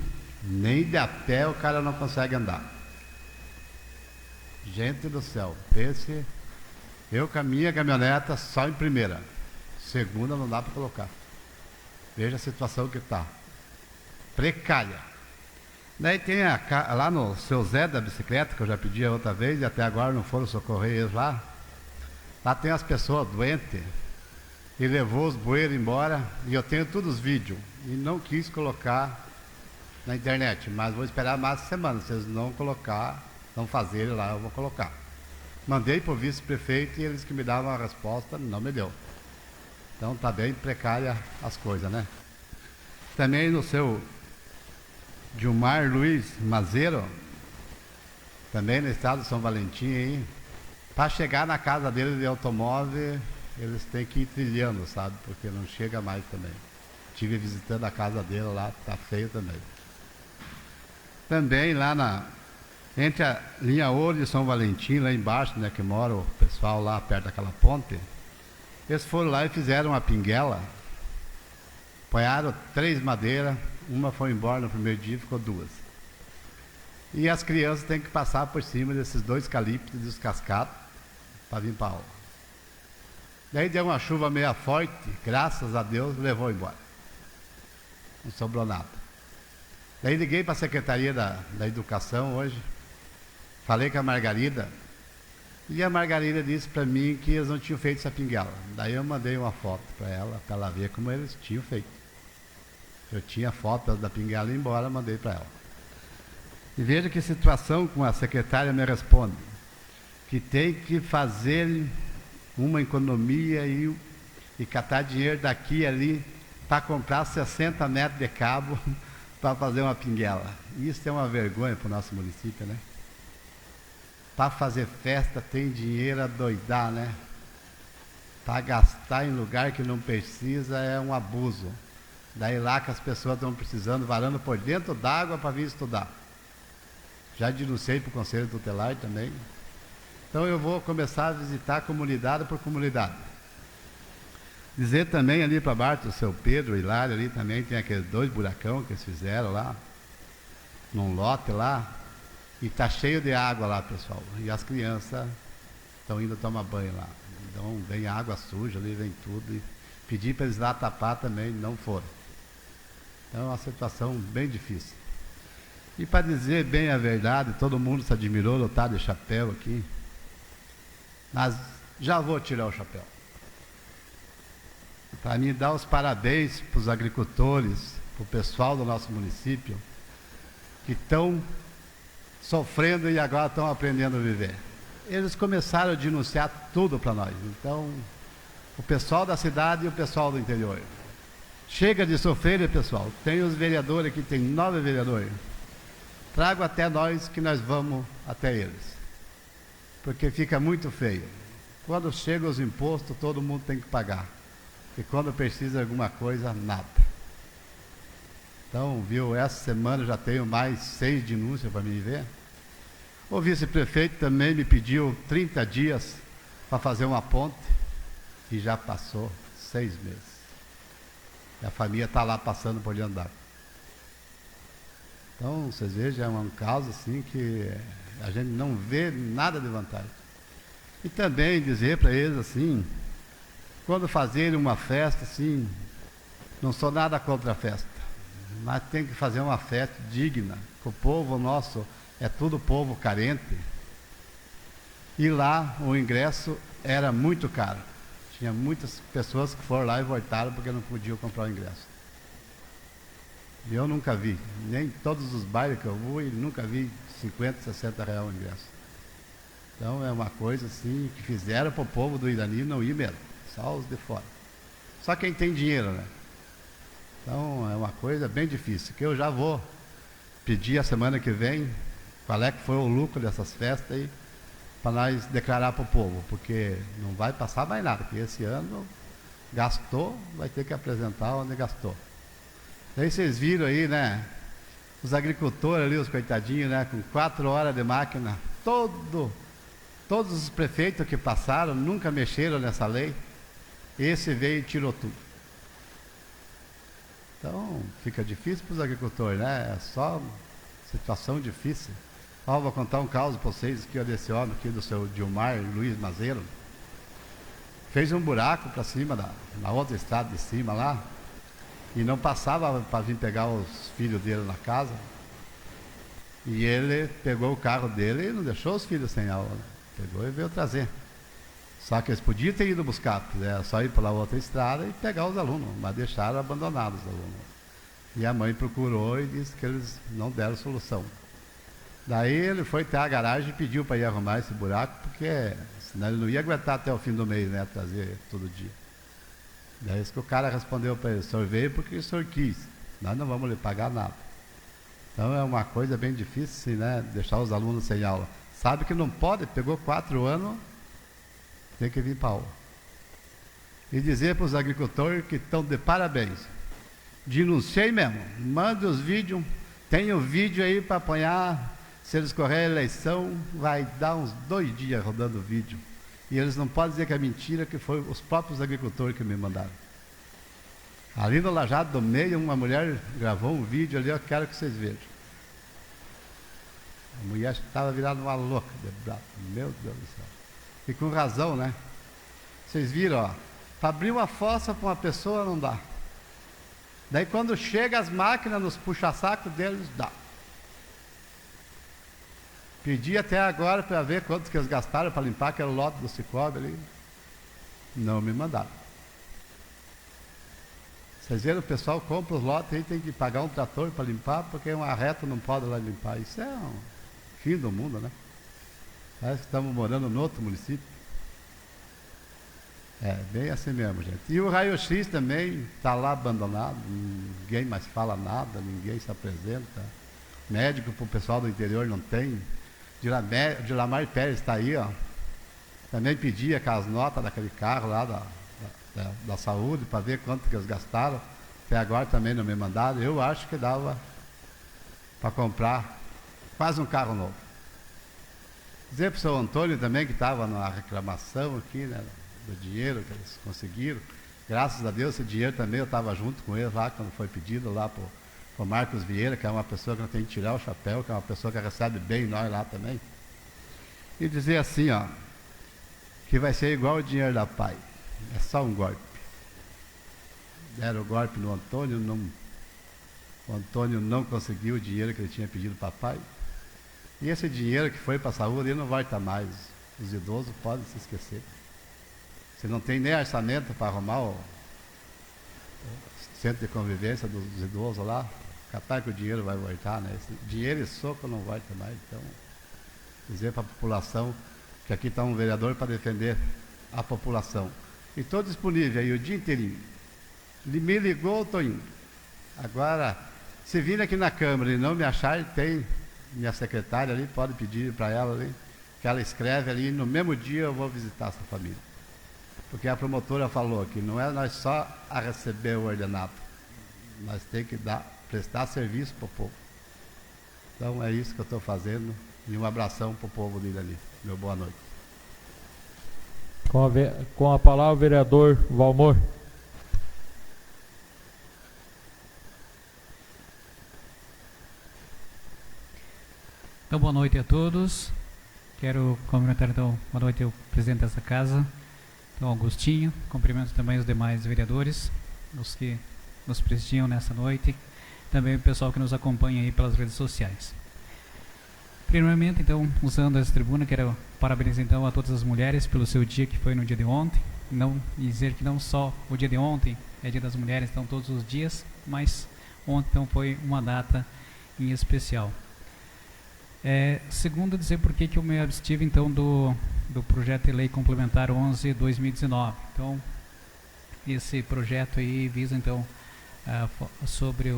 nem de a pé o cara não consegue andar. Gente do céu, pense, eu com a minha caminhoneta só em primeira, segunda não dá para colocar. Veja a situação que está. Precária. Daí tem lá no seu Zé da bicicleta, que eu já pedi a outra vez e até agora não foram socorrer eles lá. Lá tem as pessoas doentes e levou os bueiros embora, e eu tenho todos os vídeos e não quis colocar na internet, mas vou esperar mais semana. Se eles não colocar, não fazerem lá, eu vou colocar. Mandei para o vice-prefeito e eles que me davam a resposta não me deu. Então está bem precária as coisas, né? Também no seu Gilmar Luiz Mazeiro, também no estado de São Valentim, aí, para chegar na casa dele de automóvel, eles têm que ir trilhando, sabe? Porque não chega mais também. Estive visitando a casa dele lá, tá feio também. Também lá entre a linha Ouro e São Valentim, lá embaixo, né, que mora o pessoal lá perto daquela ponte, eles foram lá e fizeram uma pinguela, apanharam 3 madeiras, uma foi embora no primeiro dia, ficou 2. E as crianças têm que passar por cima desses 2 caliptos descascados para vir para a aula. Daí deu uma chuva meio forte, graças a Deus, levou embora. Não sobrou nada. Daí liguei para a Secretaria da Educação hoje, falei com a Margarida, e a Margarida disse para mim que eles não tinham feito essa pinguela. Daí eu mandei uma foto para ela ver como eles tinham feito. Eu tinha fotos da pinguela embora, mandei para ela. E veja que situação com a secretária me responde, que tem que fazer uma economia e catar dinheiro daqui e ali para comprar 60 metros de cabo para fazer uma pinguela. Isso é uma vergonha para o nosso município, né? Para fazer festa tem dinheiro a doidar, né? Para gastar em lugar que não precisa é um abuso. Daí lá que as pessoas estão precisando, varando por dentro d'água para vir estudar. Já denunciei para o Conselho Tutelar também. Então eu vou começar a visitar comunidade por comunidade. Dizer também ali para baixo, o seu Pedro, o Hilário ali também, tem aqueles 2 buracão que eles fizeram lá, num lote lá, e está cheio de água lá, pessoal. E as crianças estão indo tomar banho lá. Então vem água suja ali, vem tudo. E pedi para eles lá tapar também, não foram. Então é uma situação bem difícil. E para dizer bem a verdade, todo mundo se admirou, eu estou de chapéu aqui. Mas já vou tirar o chapéu. Para mim dar os parabéns para os agricultores, para o pessoal do nosso município, que estão sofrendo e agora estão aprendendo a viver. Eles começaram a denunciar tudo para nós. Então, o pessoal da cidade e o pessoal do interior. Chega de sofrer, pessoal. Tem os vereadores aqui, tem 9 vereadores. Trago até nós que nós vamos até eles. Porque fica muito feio. Quando chegam os impostos, todo mundo tem que pagar. E quando precisa de alguma coisa, nada. Então, viu, essa semana já tenho mais 6 denúncias para me ver. O vice-prefeito também me pediu 30 dias para fazer uma ponte e já passou 6 meses. E a família está lá passando por dentro d'água. Então, vocês vejam, é um caso assim que a gente não vê nada de vantagem. E também dizer para eles assim, quando fazerem uma festa assim, não sou nada contra a festa, mas tem que fazer uma festa digna, que o povo nosso é tudo povo carente. E lá o ingresso era muito caro. Tinha muitas pessoas que foram lá e voltaram porque não podiam comprar o ingresso. E eu nunca vi, nem todos os bailes que eu vou, e nunca vi 50, 60 reais o ingresso. Então é uma coisa assim que fizeram para o povo do Irani não ir mesmo, só os de fora. Só quem tem dinheiro, né? Então é uma coisa bem difícil, que eu já vou pedir a semana que vem qual é que foi o lucro dessas festas aí, para nós declarar para o povo, porque não vai passar mais nada, porque esse ano gastou, vai ter que apresentar onde gastou. Daí vocês viram aí, né, os agricultores ali, os coitadinhos, né, com 4 horas de máquina, todos os prefeitos que passaram nunca mexeram nessa lei, esse veio e tirou tudo. Então fica difícil para os agricultores, né, é só situação difícil. Ó, vou contar um caso para vocês aqui, ó, desse homem aqui, do seu Dilmar Luiz Mazeiro. Fez um buraco para cima, na outra estrada de cima lá, e não passava para vir pegar os filhos dele na casa. E ele pegou o carro dele e não deixou os filhos sem aula, né? Pegou e veio trazer. Só que eles podiam ter ido buscar, era só ir pela outra estrada e pegar os alunos, mas deixaram abandonados os alunos. E a mãe procurou e disse que eles não deram solução. Daí ele foi até a garagem e pediu para ir arrumar esse buraco, porque senão ele não ia aguentar até o fim do mês, né, trazer todo dia. Daí isso que o cara respondeu para ele: o senhor veio porque o senhor quis, nós não vamos lhe pagar nada. Então é uma coisa bem difícil, né, deixar os alunos sem aula. Sabe que não pode, pegou 4 anos, tem que vir para aula. E dizer para os agricultores que estão de parabéns. Denunciei mesmo, mande os vídeos, tem o vídeo aí para apanhar. Se eles correrem a eleição, vai dar uns 2 dias rodando o vídeo. E eles não podem dizer que é mentira, que foi os próprios agricultores que me mandaram. Ali no Lajado do Meio, uma mulher gravou um vídeo ali, eu quero que vocês vejam. A mulher estava virada uma louca de bravo. Meu Deus do céu. E com razão, né? Vocês viram, ó. Para abrir uma fossa para uma pessoa não dá. Daí quando chega as máquinas nos puxa-saco deles, dá. Pedi até agora para ver quanto que eles gastaram para limpar aquele lote do Cicobi ali. Não me mandaram. Vocês viram, o pessoal compra os lotes aí, tem que pagar um trator para limpar, porque uma reta não pode lá limpar. Isso é um fim do mundo, né? Parece que estamos morando em outro município. É, bem assim mesmo, gente. E o raio-x também está lá abandonado, ninguém mais fala nada, ninguém se apresenta. Médico para o pessoal do interior não tem. Dilamar Pérez está aí, ó. Também pedia aquelas notas daquele carro lá da saúde para ver quanto que eles gastaram. Até agora também não me mandaram. Eu acho que dava para comprar quase um carro novo. Dizer para o seu Antônio também, que estava na reclamação aqui, né, do dinheiro que eles conseguiram. Graças a Deus, esse dinheiro também eu estava junto com eles lá, quando foi pedido lá para o Marcos Vieira, que é uma pessoa que não tem que tirar o chapéu, que é uma pessoa que recebe bem nós lá também. E dizer assim, ó, que vai ser igual o dinheiro da PAI. É só um golpe. Deram o golpe no Antônio, o Antônio não conseguiu o dinheiro que ele tinha pedido para a PAI. E esse dinheiro que foi para a saúde, ele não vai estar mais. Os idosos podem se esquecer. Você não tem nem orçamento para arrumar o centro de convivência dos idosos lá, capaz que o dinheiro vai voltar, né? Esse dinheiro e soco não vai ter mais. Então, dizer para a população que aqui está um vereador para defender a população. E estou disponível aí o dia inteirinho. Me ligou, estou indo. Agora, se vir aqui na Câmara e não me achar, tem minha secretária ali, pode pedir para ela ali, que ela escreve ali, no mesmo dia eu vou visitar essa família. Porque a promotora falou que não é nós só a receber o ordenado, nós temos que prestar serviço para o povo. Então é isso que eu estou fazendo, e um abração para o povo dele ali. Meu boa noite. Com a palavra o vereador Valmor. Então, boa noite a todos. Quero cumprimentar, então, boa noite ao presidente dessa casa, então, Augustinho. Cumprimento também os demais vereadores, os que nos prestigiam nessa noite, também o pessoal que nos acompanha aí pelas redes sociais. Primeiramente, então, usando essa tribuna, quero parabenizar, então, a todas as mulheres pelo seu dia, que foi no dia de ontem. Não dizer que não só o dia de ontem é dia das mulheres, então, todos os dias, mas ontem, então, foi uma data em especial. Segundo, dizer por que eu me abstive então do projeto de lei complementar 11/2019. Então, esse projeto aí visa então sobre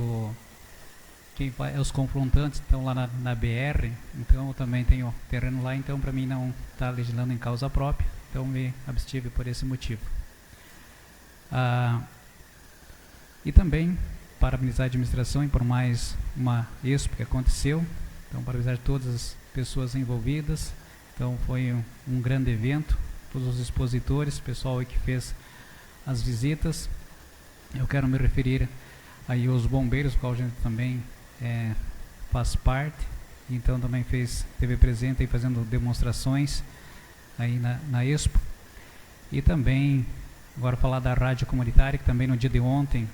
os confrontantes então lá na BR. Então, eu também tenho terreno lá, então para mim não está legislando em causa própria. Então, me abstive por esse motivo. E também parabenizar a administração por mais uma expo que aconteceu. Então, parabenizar todas as pessoas envolvidas. Então, foi um grande evento. Todos os expositores, pessoal aí que fez as visitas. Eu quero me referir aí aos bombeiros, qual a gente também faz parte. Então, também teve presente aí fazendo demonstrações aí na Expo. E também, agora falar da rádio comunitária, que também no dia de ontem,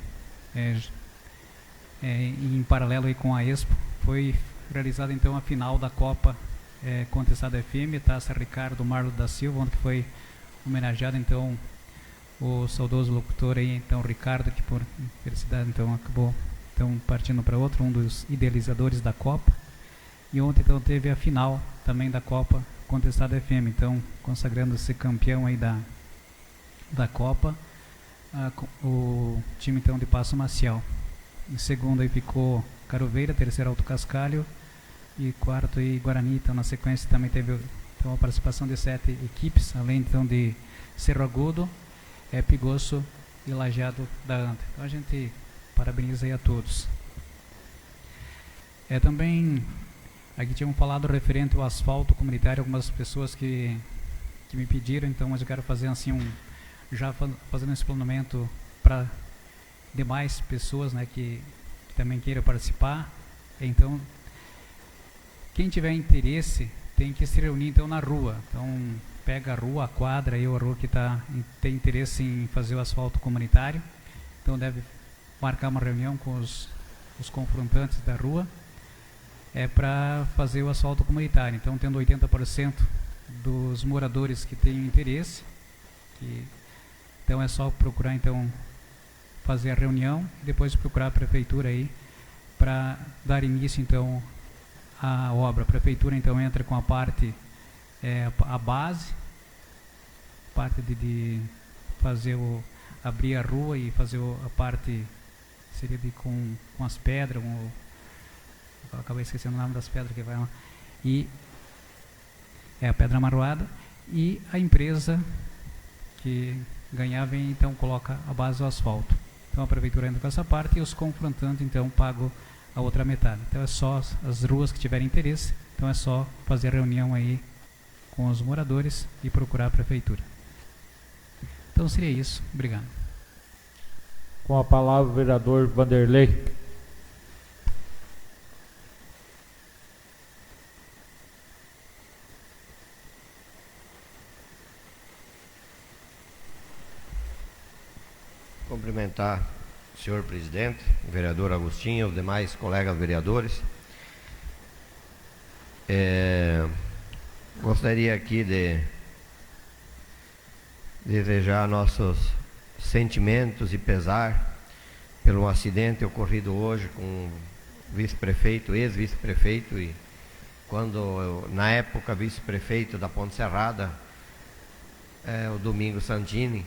em paralelo aí com a Expo, foi realizada então a final da Copa Contestada FM, Taça Ricardo Marlo da Silva, onde foi homenageado então o saudoso locutor aí, então Ricardo, que por felicidade então acabou então partindo para outro, um dos idealizadores da Copa. E ontem então teve a final também da Copa Contestada FM, então consagrando-se campeão aí da Copa, o time então de Passo Maciel. Em segundo aí ficou Caroveira, terceiro Alto Cascalho e quarto aí Guarani. Então, na sequência também teve então a participação de 7 equipes, além então de Cerro Agudo, Pigoço e Lajeado da Anta. Então a gente parabeniza aí a todos. Também aqui tinham falado referente ao asfalto comunitário, algumas pessoas que me pediram, então, mas eu quero fazer assim já fazendo esse planejamento para demais pessoas, né, que também queira participar. Então, quem tiver interesse tem que se reunir então na rua. Então, pega a rua, a quadra, aí, a rua que tem interesse em fazer o asfalto comunitário. Então, deve marcar uma reunião com os confrontantes da rua para fazer o asfalto comunitário. Então, tendo 80% dos moradores que têm interesse, então é só procurar então fazer a reunião e depois procurar a prefeitura aí para dar início então à obra. A prefeitura então entra com a parte a base, parte de abrir a rua e fazer a parte, seria com as pedras, eu acabei esquecendo o nome das pedras que vai lá, e a pedra amarroada, e a empresa que ganhava então coloca a base do asfalto. Então a prefeitura entra com essa parte e os confrontantes então pagam a outra metade. Então é só as ruas que tiverem interesse, então é só fazer reunião aí com os moradores e procurar a prefeitura. Então seria isso. Obrigado. Com a palavra o vereador Vanderlei. Cumprimentar o senhor presidente, o vereador Agostinho, os demais colegas vereadores. Gostaria aqui de desejar nossos sentimentos e pesar pelo acidente ocorrido hoje com o vice-prefeito, ex-vice-prefeito, e na época vice-prefeito da Ponte Serrada, o Domingos Santini.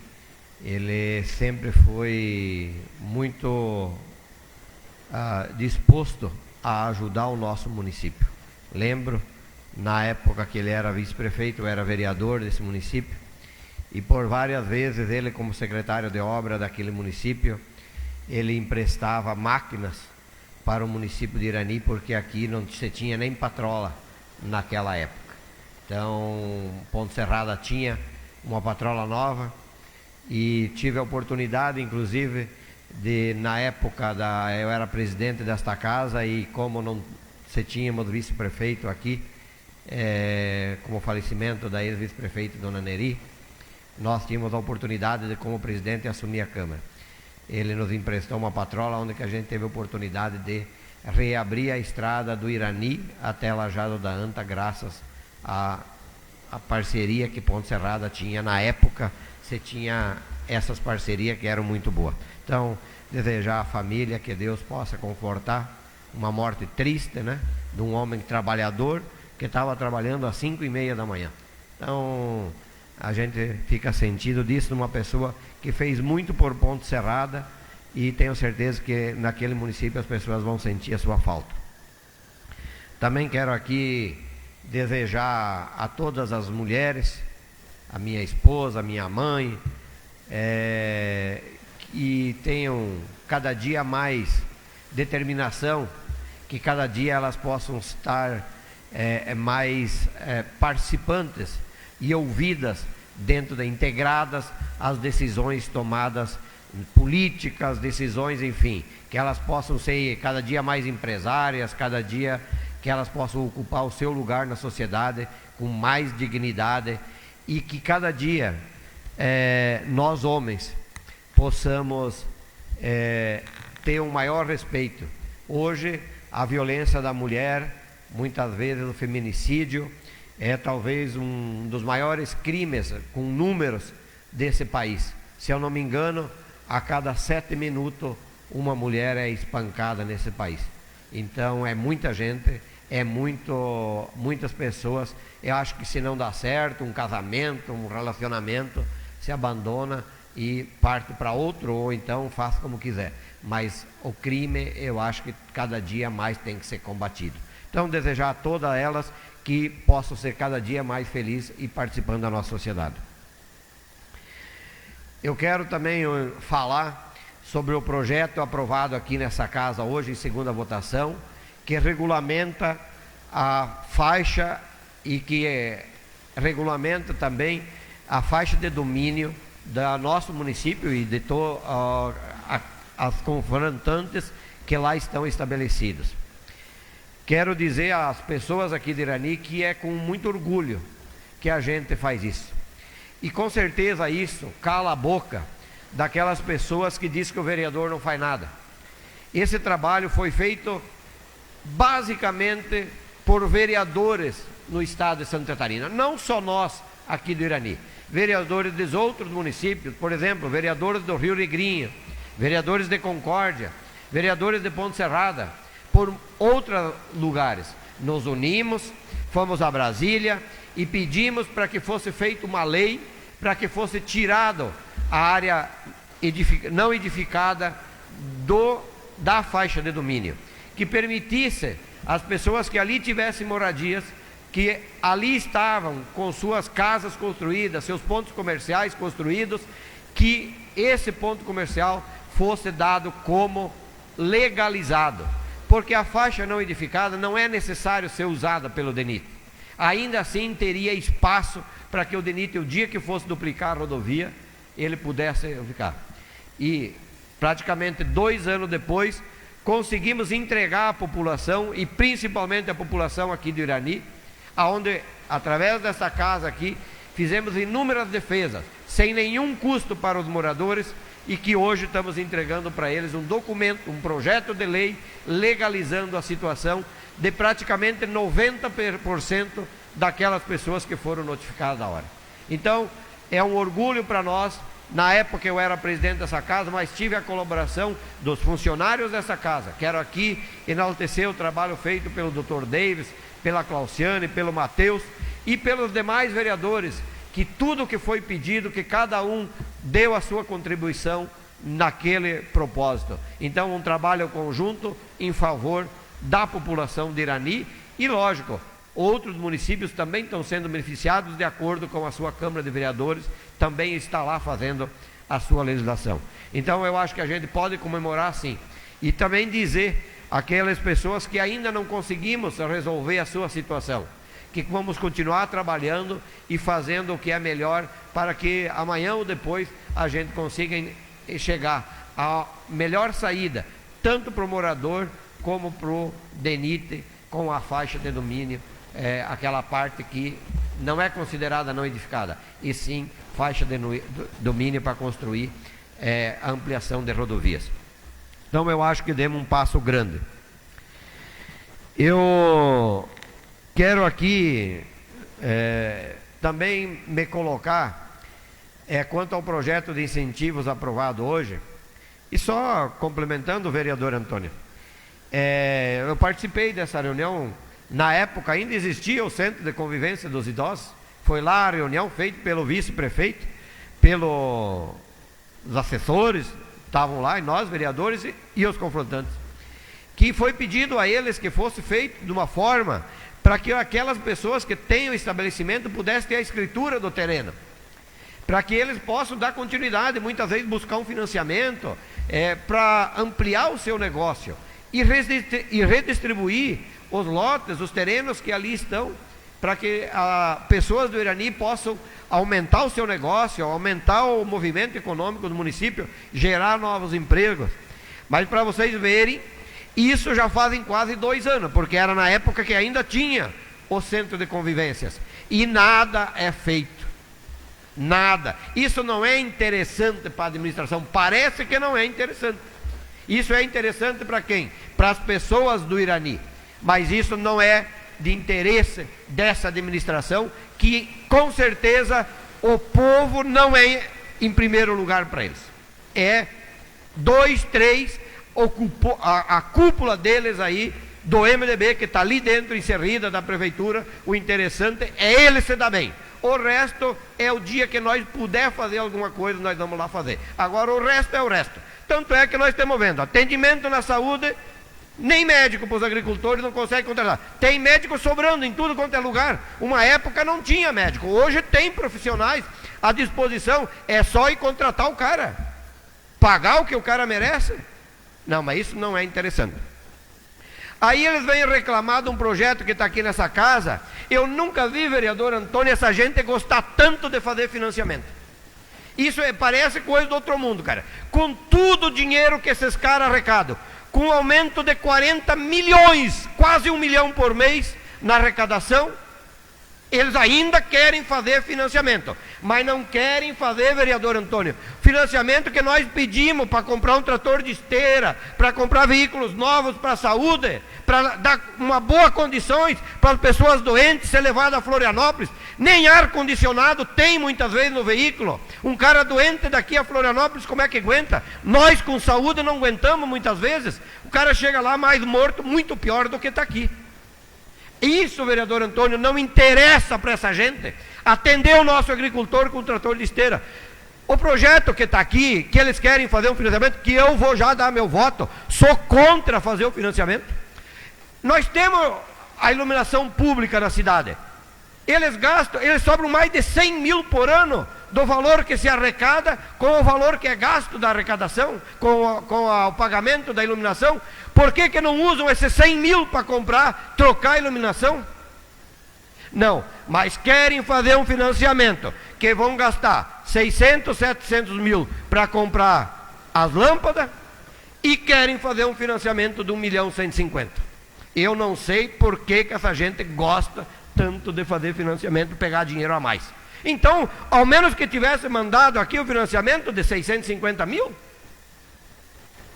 Ele sempre foi muito disposto a ajudar o nosso município. Lembro, na época que ele era vice-prefeito, eu era vereador desse município, e por várias vezes ele, como secretário de obra daquele município, ele emprestava máquinas para o município de Irani, porque aqui não se tinha nem patrola naquela época. Então, Ponte Serrada tinha uma patrola nova, e tive a oportunidade, inclusive, na época, eu era presidente desta casa, e como não se tínhamos vice-prefeito aqui, com o falecimento da ex-vice-prefeita Dona Neri, nós tínhamos a oportunidade de, como presidente, assumir a Câmara. Ele nos emprestou uma patrola, onde que a gente teve a oportunidade de reabrir a estrada do Irani até Lajado da Anta, graças à parceria que Ponte Serrada tinha na época. Você tinha essas parcerias que eram muito boas. Então, desejar à família que Deus possa confortar uma morte triste, né, de um homem trabalhador que estava trabalhando às 5h30 da manhã. Então, a gente fica sentido disso, de uma pessoa que fez muito por Ponte Serrada, e tenho certeza que naquele município as pessoas vão sentir a sua falta. Também quero aqui desejar a todas as mulheres, a minha esposa, a minha mãe, que tenham cada dia mais determinação, que cada dia elas possam estar mais participantes e ouvidas integradas às decisões tomadas políticas, decisões, enfim, que elas possam ser cada dia mais empresárias, cada dia que elas possam ocupar o seu lugar na sociedade com mais dignidade, e que cada dia nós homens possamos ter um maior respeito. Hoje a violência da mulher, muitas vezes o feminicídio, é talvez um dos maiores crimes com números desse país. Se eu não me engano, a cada 7 minutos uma mulher é espancada nesse país. Então é muita gente, muitas pessoas. Eu acho que se não dá certo um casamento, um relacionamento, se abandona e parte para outro, ou então faz como quiser. Mas o crime, eu acho que cada dia mais tem que ser combatido. Então, desejar a todas elas que possam ser cada dia mais felizes e participando da nossa sociedade. Eu quero também falar sobre o projeto aprovado aqui nessa casa hoje, em segunda votação, que regulamenta a faixa e que regulamenta também a faixa de domínio do nosso município e de as confrontantes que lá estão estabelecidos. Quero dizer às pessoas aqui de Irani que é com muito orgulho que a gente faz isso. E com certeza isso cala a boca daquelas pessoas que dizem que o vereador não faz nada. Esse trabalho foi feito basicamente por vereadores no estado de Santa Catarina, não só nós aqui do Irani, vereadores dos outros municípios, por exemplo, vereadores do Rio Negrinho, vereadores de Concórdia, vereadores de Ponte Serrada, por outros lugares. Nos unimos, fomos a Brasília e pedimos para que fosse feita uma lei, para que fosse tirado a área não edificada da faixa de domínio, que permitisse às pessoas que ali tivessem moradias, que ali estavam com suas casas construídas, seus pontos comerciais construídos, que esse ponto comercial fosse dado como legalizado, porque a faixa não edificada não é necessário ser usada pelo DENIT. Ainda assim teria espaço para que o DENIT, o dia que fosse duplicar a rodovia, ele pudesse ficar. E praticamente 2 anos depois, conseguimos entregar à população, e principalmente a população aqui do Irani, aonde, através dessa casa aqui, fizemos inúmeras defesas, sem nenhum custo para os moradores, e que hoje estamos entregando para eles um documento, um projeto de lei, legalizando a situação de praticamente 90% daquelas pessoas que foram notificadas da hora. Então, é um orgulho para nós. Na época eu era presidente dessa casa, mas tive a colaboração dos funcionários dessa casa. Quero aqui enaltecer o trabalho feito pelo Dr. Davis, pela Clauciane, pelo Matheus e pelos demais vereadores, que tudo que foi pedido, que cada um deu a sua contribuição naquele propósito. Então, um trabalho conjunto em favor da população de Irani, e lógico, outros municípios também estão sendo beneficiados de acordo com a sua Câmara de Vereadores, também está lá fazendo a sua legislação. Então eu acho que a gente pode comemorar sim, e também dizer àquelas pessoas que ainda não conseguimos resolver a sua situação, que vamos continuar trabalhando e fazendo o que é melhor para que amanhã ou depois a gente consiga chegar à melhor saída, tanto para o morador como para o DENIT, com a faixa de domínio, aquela parte que não é considerada não edificada, e sim faixa de domínio para construir a ampliação de rodovias. Então eu acho que demos um passo grande. Eu quero aqui também me colocar quanto ao projeto de incentivos aprovado hoje, e só complementando o vereador Antônio, eu participei dessa reunião. Na época ainda existia o Centro de Convivência dos Idosos, foi lá a reunião feita pelo vice-prefeito, pelos assessores, estavam lá, e nós, vereadores e os confrontantes, que foi pedido a eles que fosse feito de uma forma para que aquelas pessoas que têm o estabelecimento pudessem ter a escritura do terreno, para que eles possam dar continuidade, muitas vezes buscar um financiamento para ampliar o seu negócio e redistribuir os lotes, os terrenos que ali estão, para que pessoas do Irani possam aumentar o seu negócio, aumentar o movimento econômico do município, gerar novos empregos. Mas para vocês verem, isso já fazem quase 2 anos, porque era na época que ainda tinha o Centro de Convivências, e nada é feito, nada. Isso não é interessante para a administração, parece que não é interessante. Isso é interessante para quem? Para as pessoas do Irani, mas isso não é de interesse dessa administração, que com certeza o povo não é em primeiro lugar para eles. 2, 3, ocupou a cúpula deles aí, do MDB, que está ali dentro, inserida da prefeitura. O interessante é ele se dar bem. O resto é o dia que nós puder fazer alguma coisa, nós vamos lá fazer. Agora o resto é o resto. Tanto é que nós estamos vendo atendimento na saúde, nem médico para os agricultores não consegue contratar. Tem médico sobrando em tudo quanto é lugar. Uma época não tinha médico, hoje tem profissionais à disposição, é só ir contratar o cara, pagar o que o cara merece. Não, mas isso não é interessante. Aí eles vêm reclamar de um projeto que está aqui nessa casa. Eu nunca vi, vereador Antônio, essa gente gostar tanto de fazer financiamento. Isso parece coisa do outro mundo, cara. Com tudo o dinheiro que esses caras arrecadam, com um aumento de 40 milhões, quase 1 milhão por mês na arrecadação, eles ainda querem fazer financiamento, mas não querem fazer, vereador Antônio, financiamento que nós pedimos para comprar um trator de esteira, para comprar veículos novos para a saúde, para dar uma boa condições para as pessoas doentes ser levadas a Florianópolis. Nem ar-condicionado tem muitas vezes no veículo. Um cara doente daqui a Florianópolis, como é que aguenta? Nós com saúde não aguentamos muitas vezes. O cara chega lá mais morto, muito pior do que está aqui. Isso, vereador Antônio, não interessa para essa gente atender o nosso agricultor com o trator de esteira. O projeto que está aqui, que eles querem fazer um financiamento, que eu vou já dar meu voto, sou contra fazer o financiamento. Nós temos a iluminação pública na cidade. Eles sobram mais de 100 mil por ano do valor que se arrecada com o valor que é gasto da arrecadação, com o pagamento da iluminação. Por que não usam esses 100 mil para comprar, trocar a iluminação? Não, mas querem fazer um financiamento que vão gastar 600, 700 mil para comprar as lâmpadas e querem fazer um financiamento de 1.150.000. Eu não sei por que essa gente gosta tanto de fazer financiamento, pegar dinheiro a mais. Então, ao menos que tivesse mandado aqui o financiamento de 650 mil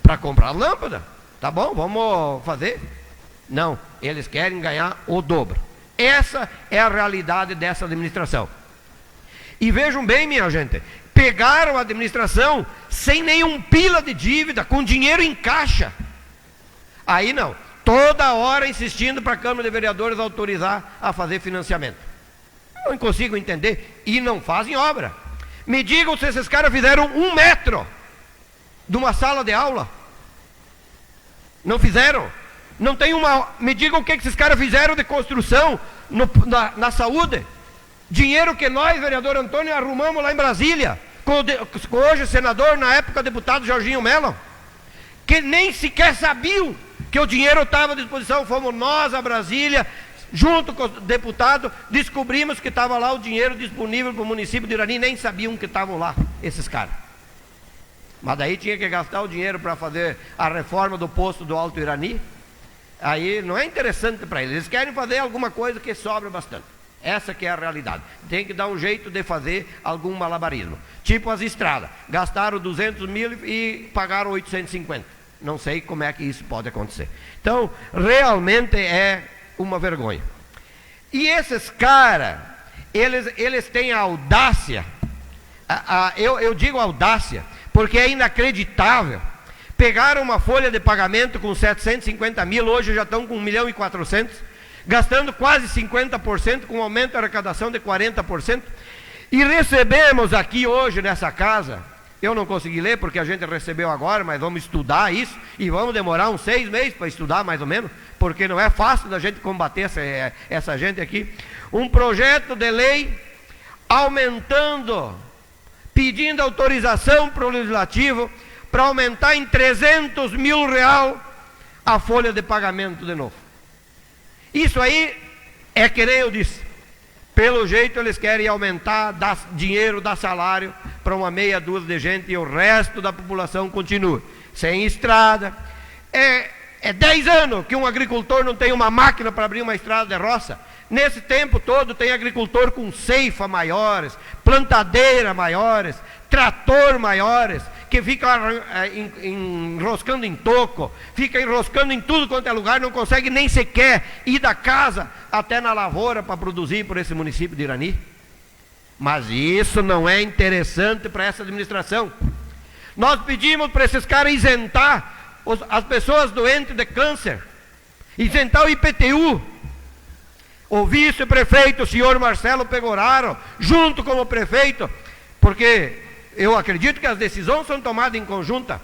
para comprar lâmpada, tá bom, vamos fazer. Não, eles querem ganhar o dobro. Essa é a realidade dessa administração. E vejam bem, minha gente, pegaram a administração sem nenhum pila de dívida, com dinheiro em caixa. Aí não, toda hora insistindo para a Câmara de Vereadores autorizar a fazer financiamento. Eu não consigo entender. E não fazem obra. Me digam se esses caras fizeram 1 metro de uma sala de aula. Não fizeram. Não tem uma... Me digam o que esses caras fizeram de construção na saúde. Dinheiro que nós, vereador Antônio, arrumamos lá em Brasília, com hoje o senador, na época deputado Jorginho Mello, que nem sequer sabiam que o dinheiro estava à disposição. Fomos nós a Brasília, junto com o deputado, descobrimos que estava lá o dinheiro disponível para o município de Irani, nem sabiam que estavam lá esses caras. Mas daí tinha que gastar o dinheiro para fazer a reforma do posto do Alto Irani. Aí não é interessante para eles. Eles querem fazer alguma coisa que sobra bastante. Essa que é a realidade. Tem que dar um jeito de fazer algum malabarismo. Tipo as estradas. Gastaram 200 mil e pagaram 850. Não sei como é que isso pode acontecer. Então, realmente é uma vergonha. E esses caras, eles têm a audácia, eu digo audácia, porque é inacreditável. Pegaram uma folha de pagamento com 750 mil, hoje já estão com 1.400.000, gastando quase 50%, com um aumento da arrecadação de 40%. E recebemos aqui hoje nessa casa, eu não consegui ler porque a gente recebeu agora, mas vamos estudar isso, e vamos demorar uns 6 meses para estudar mais ou menos, porque não é fácil da gente combater essa gente aqui. Um projeto de lei aumentando, pedindo autorização para o Legislativo para aumentar em 300 mil reais a folha de pagamento de novo. Isso aí é que nem eu disse, pelo jeito eles querem aumentar, dar dinheiro, dar salário para uma meia dúzia de gente e o resto da população continua sem estrada. É 10 anos que um agricultor não tem uma máquina para abrir uma estrada de roça. Nesse tempo todo tem agricultor com ceifa maiores, plantadeira maiores, trator maiores, que fica enroscando em toco, fica enroscando em tudo quanto é lugar, não consegue nem sequer ir da casa até na lavoura para produzir por esse município de Irani. Mas isso não é interessante para essa administração. Nós pedimos para esses caras isentar as pessoas doentes de câncer, isentar o IPTU. O vice-prefeito, o senhor Marcelo Pegoraro, junto com o prefeito, porque eu acredito que as decisões são tomadas em conjunta,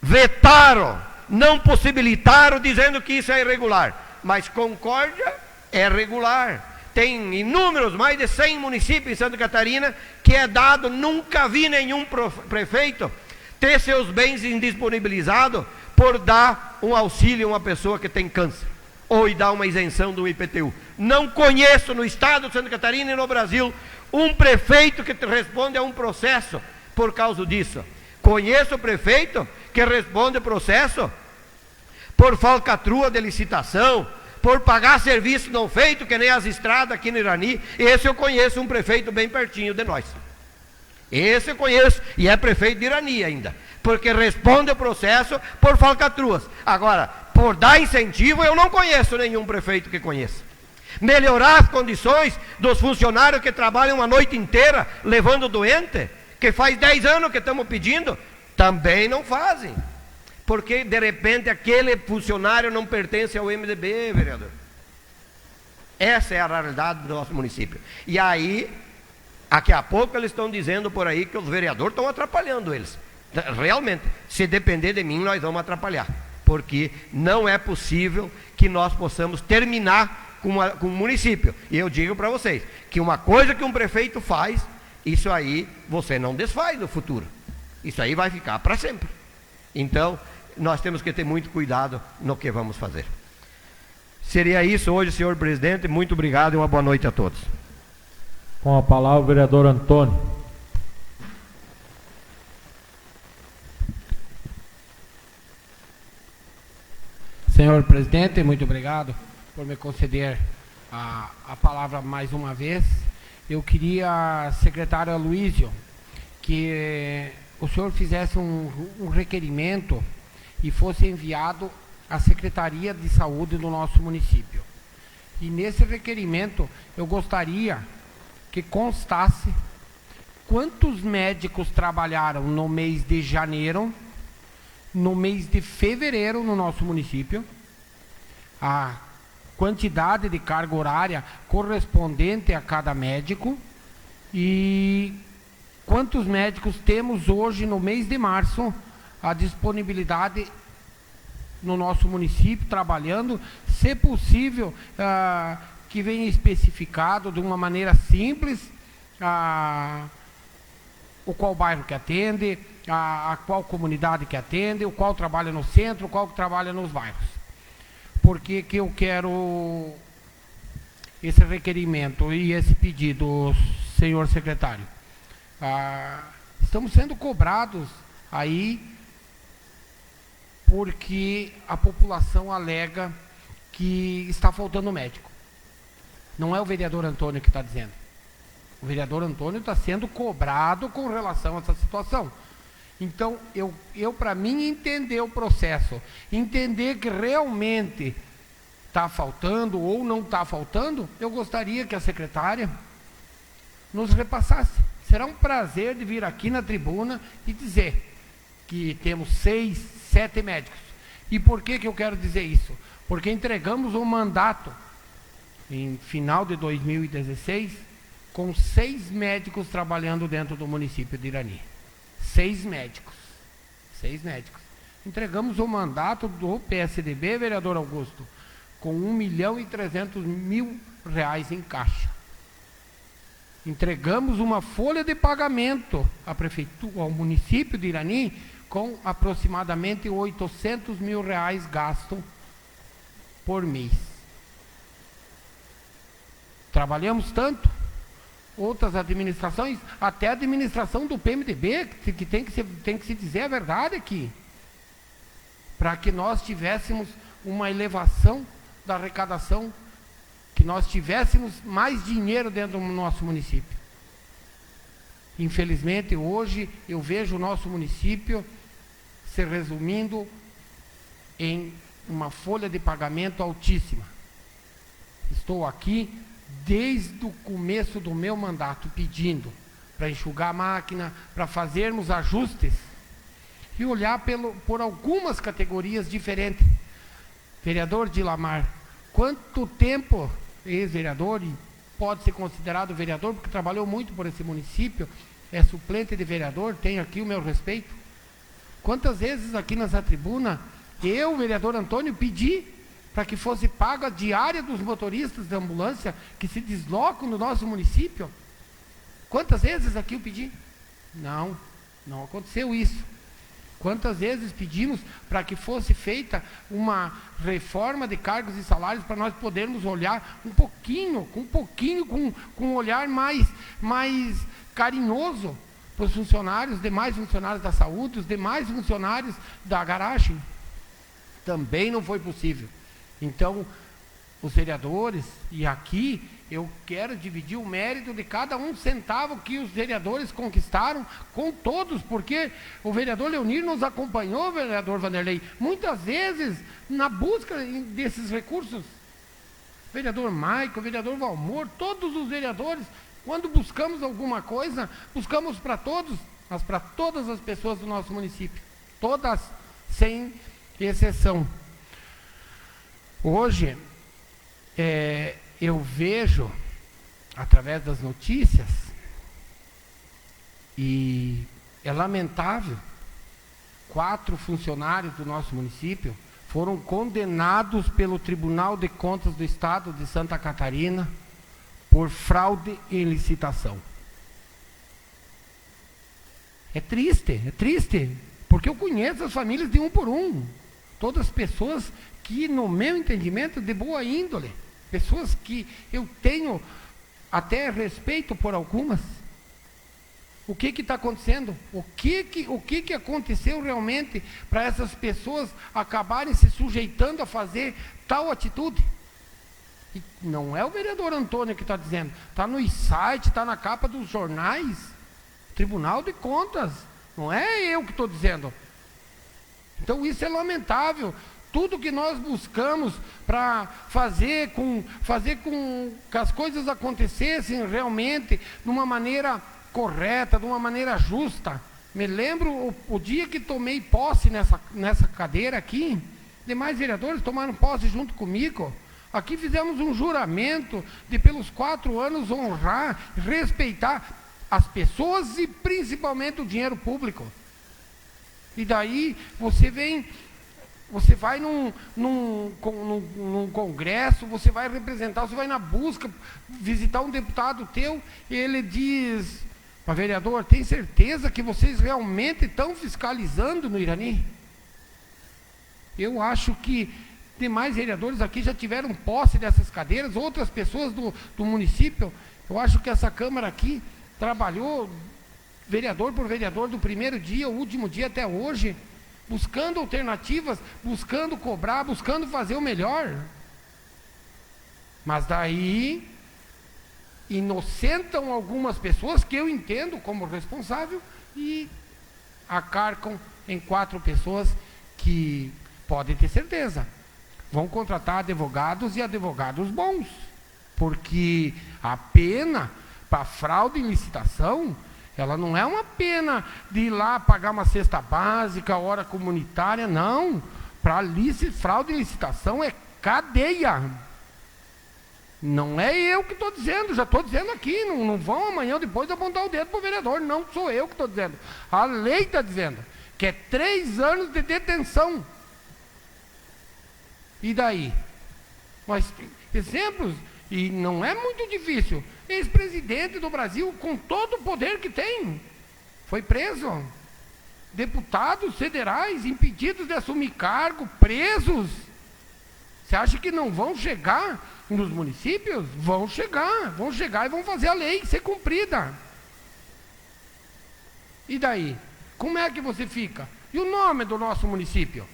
vetaram, não possibilitaram, dizendo que isso é irregular. Mas Concórdia é regular. Tem inúmeros, mais de 100 municípios em Santa Catarina, que é dado, nunca vi nenhum prefeito ter seus bens indisponibilizados por dar um auxílio a uma pessoa que tem câncer, ou dar uma isenção do IPTU. Não conheço no estado de Santa Catarina e no Brasil um prefeito que responde a um processo por causa disso. Conheço o prefeito que responde processo por falcatrua de licitação, por pagar serviço não feito, que nem as estradas aqui no Irani. Esse eu conheço, um prefeito bem pertinho de nós. Esse eu conheço, e é prefeito de Irani ainda, porque responde o processo por falcatruas. Agora, por dar incentivo, eu não conheço nenhum prefeito que conheça. Melhorar as condições dos funcionários que trabalham a noite inteira levando doente, que faz 10 anos que estamos pedindo, também não fazem. Porque de repente aquele funcionário não pertence ao MDB, vereador. Essa é a realidade do nosso município. E aí Daqui a pouco eles estão dizendo por aí que os vereadores estão atrapalhando eles. Realmente, se depender de mim, nós vamos atrapalhar, porque não é possível que nós possamos terminar com o município. E eu digo para vocês, que uma coisa que um prefeito faz, isso aí você não desfaz no futuro. Isso aí vai ficar para sempre. Então, nós temos que ter muito cuidado no que vamos fazer. Seria isso hoje, senhor presidente. Muito obrigado e uma boa noite a todos. Com a palavra o vereador Antônio. Senhor presidente, muito obrigado por me conceder a palavra mais uma vez. Eu queria, secretário Aloísio, que o senhor fizesse um requerimento e fosse enviado à Secretaria de Saúde do nosso município. E nesse requerimento eu gostaria que constasse quantos médicos trabalharam no mês de janeiro, no mês de fevereiro no nosso município, a quantidade de carga horária correspondente a cada médico e quantos médicos temos hoje no mês de março a disponibilidade no nosso município trabalhando, se possível que venha especificado de uma maneira simples o qual bairro que atende, a qual comunidade que atende, o qual trabalha no centro, o qual trabalha nos bairros. Por que que eu quero esse requerimento e esse pedido, senhor secretário? Estamos sendo cobrados aí porque a população alega que está faltando médico. Não é o vereador Antônio que está dizendo. O vereador Antônio está sendo cobrado com relação a essa situação. Então, eu para mim, entender o processo, entender que realmente está faltando ou não está faltando, eu gostaria que a secretária nos repassasse. Será um prazer de vir aqui na tribuna e dizer que temos 6, 7 médicos. E por que que eu quero dizer isso? Porque entregamos um mandato em final de 2016 com 6 médicos trabalhando dentro do município de Irani. 6 médicos. 6 médicos. Entregamos o mandato do PSDB, vereador Augusto, com R$1.300.000 em caixa. Entregamos uma folha de pagamento à prefeitura, ao município de Irani, com aproximadamente R$800.000 gasto por mês. Trabalhamos tanto, outras administrações, até a administração do PMDB, que tem que se dizer a verdade aqui, para que nós tivéssemos uma elevação da arrecadação, que nós tivéssemos mais dinheiro dentro do nosso município. Infelizmente, hoje, eu vejo o nosso município se resumindo em uma folha de pagamento altíssima. Estou aqui desde o começo do meu mandato pedindo para enxugar a máquina, para fazermos ajustes e olhar por algumas categorias diferentes. Vereador Dilamar, quanto tempo, ex-vereador, e pode ser considerado vereador porque trabalhou muito por esse município, é suplente de vereador, tem aqui o meu respeito. Quantas vezes aqui nessa tribuna eu, vereador Antônio, pedi para que fosse paga a diária dos motoristas de ambulância que se deslocam no nosso município? Quantas vezes aqui eu pedi? Não aconteceu isso. Quantas vezes pedimos para que fosse feita uma reforma de cargos e salários para nós podermos olhar um pouquinho, com um olhar mais carinhoso para os funcionários, demais funcionários da saúde, os demais funcionários da garagem? Também não foi possível. Então, os vereadores, e aqui eu quero dividir o mérito de cada um centavo que os vereadores conquistaram com todos, porque o vereador Leonir nos acompanhou, vereador Vanderlei, muitas vezes na busca desses recursos. Vereador Maico, vereador Valmor, todos os vereadores, quando buscamos alguma coisa, buscamos para todos, mas para todas as pessoas do nosso município, todas, sem exceção. Hoje, eu vejo, através das notícias, E é lamentável, 4 funcionários do nosso município foram condenados pelo Tribunal de Contas do Estado de Santa Catarina por fraude em licitação. É triste, porque eu conheço as famílias de um por um. Todas pessoas que, no meu entendimento, de boa índole. Pessoas que eu tenho até respeito por algumas. O que está acontecendo? O que aconteceu realmente para essas pessoas acabarem se sujeitando a fazer tal atitude? E não é o vereador Antônio que está dizendo. Está nos sites, está na capa dos jornais. Tribunal de Contas. Não é eu que estou dizendo. Então isso é lamentável. Tudo que nós buscamos para fazer com que as coisas acontecessem realmente de uma maneira correta, de uma maneira justa. Me lembro o dia que tomei posse nessa cadeira aqui, demais vereadores tomaram posse junto comigo. Aqui fizemos um juramento de pelos 4 anos honrar, respeitar as pessoas e principalmente o dinheiro público. E daí você vai num congresso, você vai representar, você vai na busca, visitar um deputado teu, e ele diz: mas vereador, tem certeza que vocês realmente estão fiscalizando no Irani? Eu acho que demais vereadores aqui já tiveram posse dessas cadeiras, outras pessoas do município. Eu acho que essa Câmara aqui trabalhou, vereador por vereador, do primeiro dia, o último dia até hoje, buscando alternativas, buscando cobrar, buscando fazer o melhor. Mas daí inocentam algumas pessoas que eu entendo como responsável e acarcam em 4 pessoas que podem ter certeza vão contratar advogados e advogados bons, porque a pena para fraude em licitação, ela não é uma pena de ir lá pagar uma cesta básica, hora comunitária, não. Para fraude em licitação é cadeia. Não é eu que estou dizendo, já estou dizendo aqui, não vão amanhã ou depois apontar o dedo para o vereador, não sou eu que estou dizendo. A lei está dizendo que é 3 anos de detenção. E daí? Mas exemplos, e não é muito difícil. Ex-presidente do Brasil, com todo o poder que tem, foi preso. Deputados federais impedidos de assumir cargo, presos. Você acha que não vão chegar nos municípios? Vão chegar e vão fazer a lei ser cumprida. E daí? Como é que você fica? E o nome do nosso município?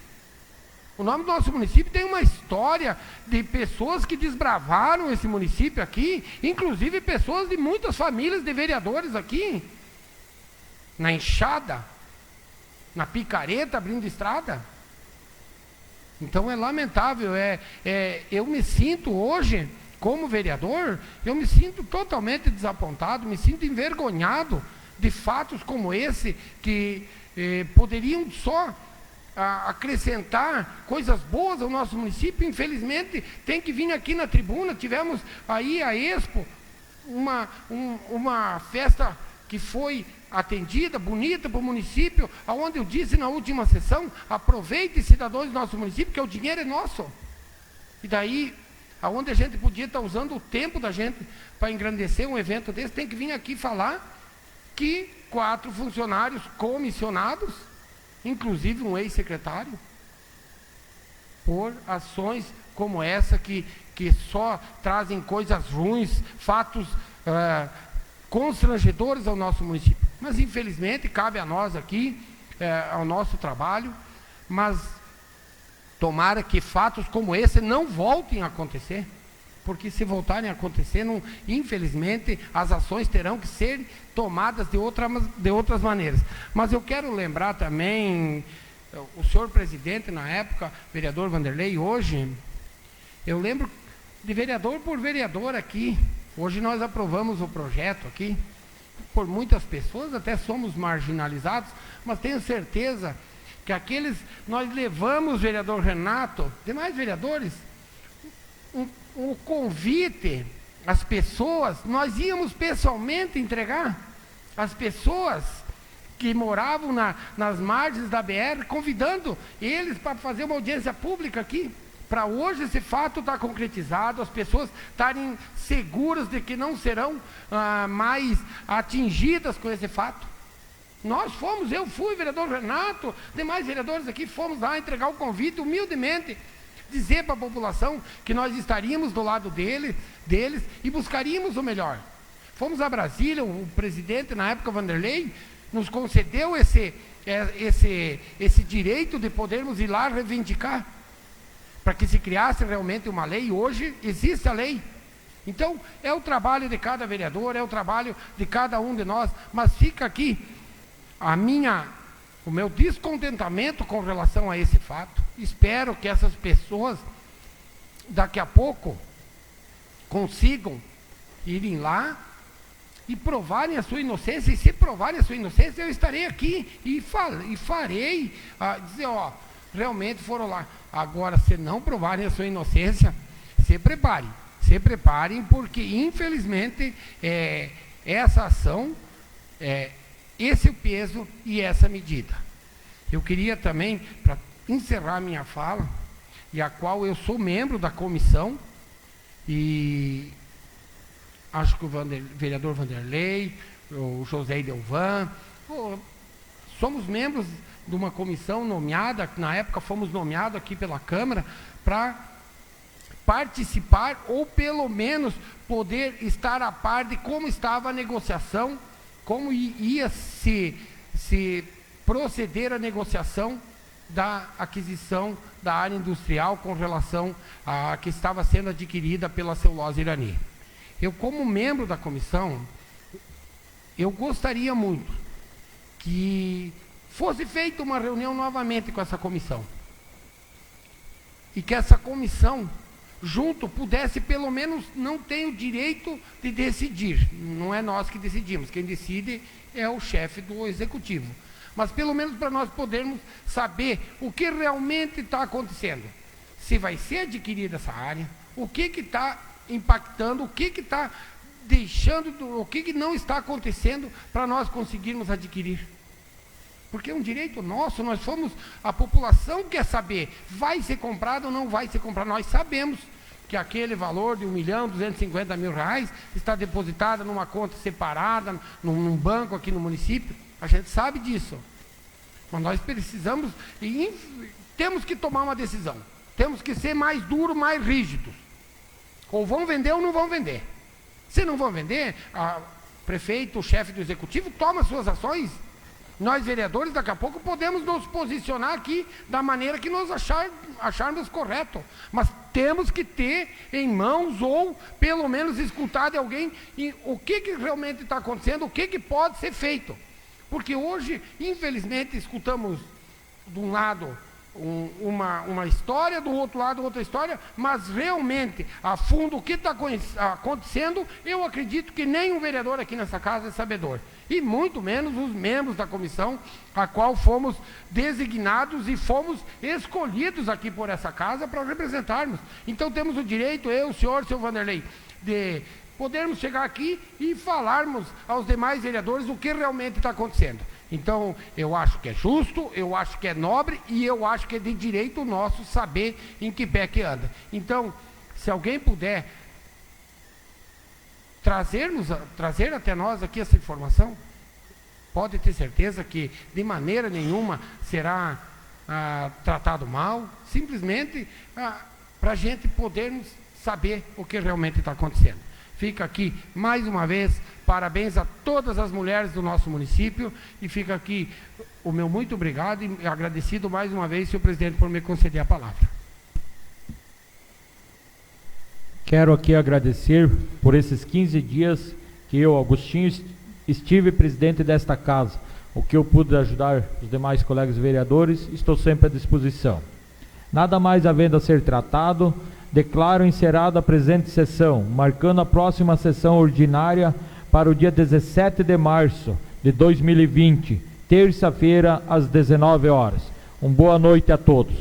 O nome do nosso município tem uma história de pessoas que desbravaram esse município aqui, inclusive pessoas de muitas famílias de vereadores aqui, na enxada, na picareta, abrindo estrada. Então é lamentável, eu me sinto hoje, como vereador, eu me sinto totalmente desapontado, me sinto envergonhado de fatos como esse, que poderiam só acrescentar coisas boas ao nosso município. Infelizmente tem que vir aqui na tribuna. Tivemos aí a Expo, uma festa que foi atendida, bonita para o município, aonde eu disse na última sessão: aproveite, cidadãos do nosso município, que o dinheiro é nosso. E daí, aonde a gente podia estar usando o tempo da gente para engrandecer um evento desse, tem que vir aqui falar que 4 funcionários comissionados, inclusive um ex-secretário, por ações como essa que só trazem coisas ruins, fatos constrangedores ao nosso município. Mas infelizmente cabe a nós aqui, ao nosso trabalho, mas tomara que fatos como esse não voltem a acontecer, porque se voltarem a acontecer, infelizmente as ações terão que ser tomadas de outras maneiras. Mas eu quero lembrar também, o senhor presidente na época, vereador Vanderlei, hoje, eu lembro de vereador por vereador aqui. Hoje nós aprovamos o projeto aqui, por muitas pessoas até somos marginalizados, mas tenho certeza que nós levamos, vereador Renato, demais vereadores, um convite às pessoas, nós íamos pessoalmente entregar. as pessoas que moravam nas margens da BR, convidando eles para fazer uma audiência pública aqui, para hoje esse fato estar concretizado, as pessoas estarem seguras de que não serão mais atingidas com esse fato. Eu fui, vereador Renato, demais vereadores aqui, fomos lá entregar o convite humildemente, dizer para a população que nós estaríamos do lado deles e buscaríamos o melhor. Fomos a Brasília, o presidente, na época, Vanderlei, nos concedeu esse direito de podermos ir lá reivindicar, para que se criasse realmente uma lei. Hoje existe a lei. Então, é o trabalho de cada vereador, é o trabalho de cada um de nós, mas fica aqui o meu descontentamento com relação a esse fato. Espero que essas pessoas, daqui a pouco, consigam irem lá e provarem a sua inocência, e se provarem a sua inocência, eu estarei aqui e farei, dizer, realmente foram lá. Agora, se não provarem a sua inocência, se preparem, porque infelizmente essa ação, esse é o peso e essa medida. Eu queria também, para encerrar minha fala, e a qual eu sou membro da comissão, e acho que o vereador Vanderlei, o José Idelvan, somos membros de uma comissão nomeada, na época fomos nomeados aqui pela Câmara, para participar, ou pelo menos poder estar a par de como estava a negociação, como ia se proceder a negociação da aquisição da área industrial com relação a que estava sendo adquirida pela Celulose Irani. Eu, como membro da comissão, eu gostaria muito que fosse feita uma reunião novamente com essa comissão, e que essa comissão junto pudesse, pelo menos, não tem o direito de decidir, não é nós que decidimos, quem decide é o chefe do executivo, mas pelo menos para nós podermos saber o que realmente está acontecendo, se vai ser adquirida essa área, o que está impactando, o que está deixando, o que não está acontecendo para nós conseguirmos adquirir. Porque é um direito nosso, a população quer saber, vai ser comprado ou não vai ser comprado. Nós sabemos que aquele valor de R$1.250.000 está depositado numa conta separada, num banco aqui no município, a gente sabe disso. Mas nós precisamos, temos que tomar uma decisão, temos que ser mais duros, mais rígidos. Ou vão vender ou não vão vender. Se não vão vender, o prefeito, o chefe do executivo, toma suas ações. Nós, vereadores, daqui a pouco podemos nos posicionar aqui da maneira que nós acharmos correto. Mas temos que ter em mãos, ou pelo menos escutar de alguém, o que realmente está acontecendo, o que pode ser feito. Porque hoje, infelizmente, escutamos de um lado uma história, do outro lado outra história, mas realmente, a fundo, o que está acontecendo, eu acredito que nenhum vereador aqui nessa casa é sabedor, e muito menos os membros da comissão a qual fomos designados e fomos escolhidos aqui por essa casa para representarmos. Então temos o direito, eu, o senhor, seu Vanderlei, de podermos chegar aqui e falarmos aos demais vereadores o que realmente está acontecendo. Então, eu acho que é justo, eu acho que é nobre, e eu acho que é de direito nosso saber em que pé que anda. Então, se alguém puder trazer até nós aqui essa informação, pode ter certeza que de maneira nenhuma será tratado mal, simplesmente para a gente podermos saber o que realmente está acontecendo. Fica aqui, mais uma vez, parabéns a todas as mulheres do nosso município, e fica aqui o meu muito obrigado e agradecido mais uma vez, senhor presidente, por me conceder a palavra. Quero aqui agradecer por esses 15 dias que eu, Agostinho, estive presidente desta casa. O que eu pude ajudar os demais colegas vereadores, estou sempre à disposição. Nada mais havendo a ser tratado, declaro encerrada a presente sessão, marcando a próxima sessão ordinária para o dia 17 de março de 2020, terça-feira, às 19 horas. Boa noite a todos.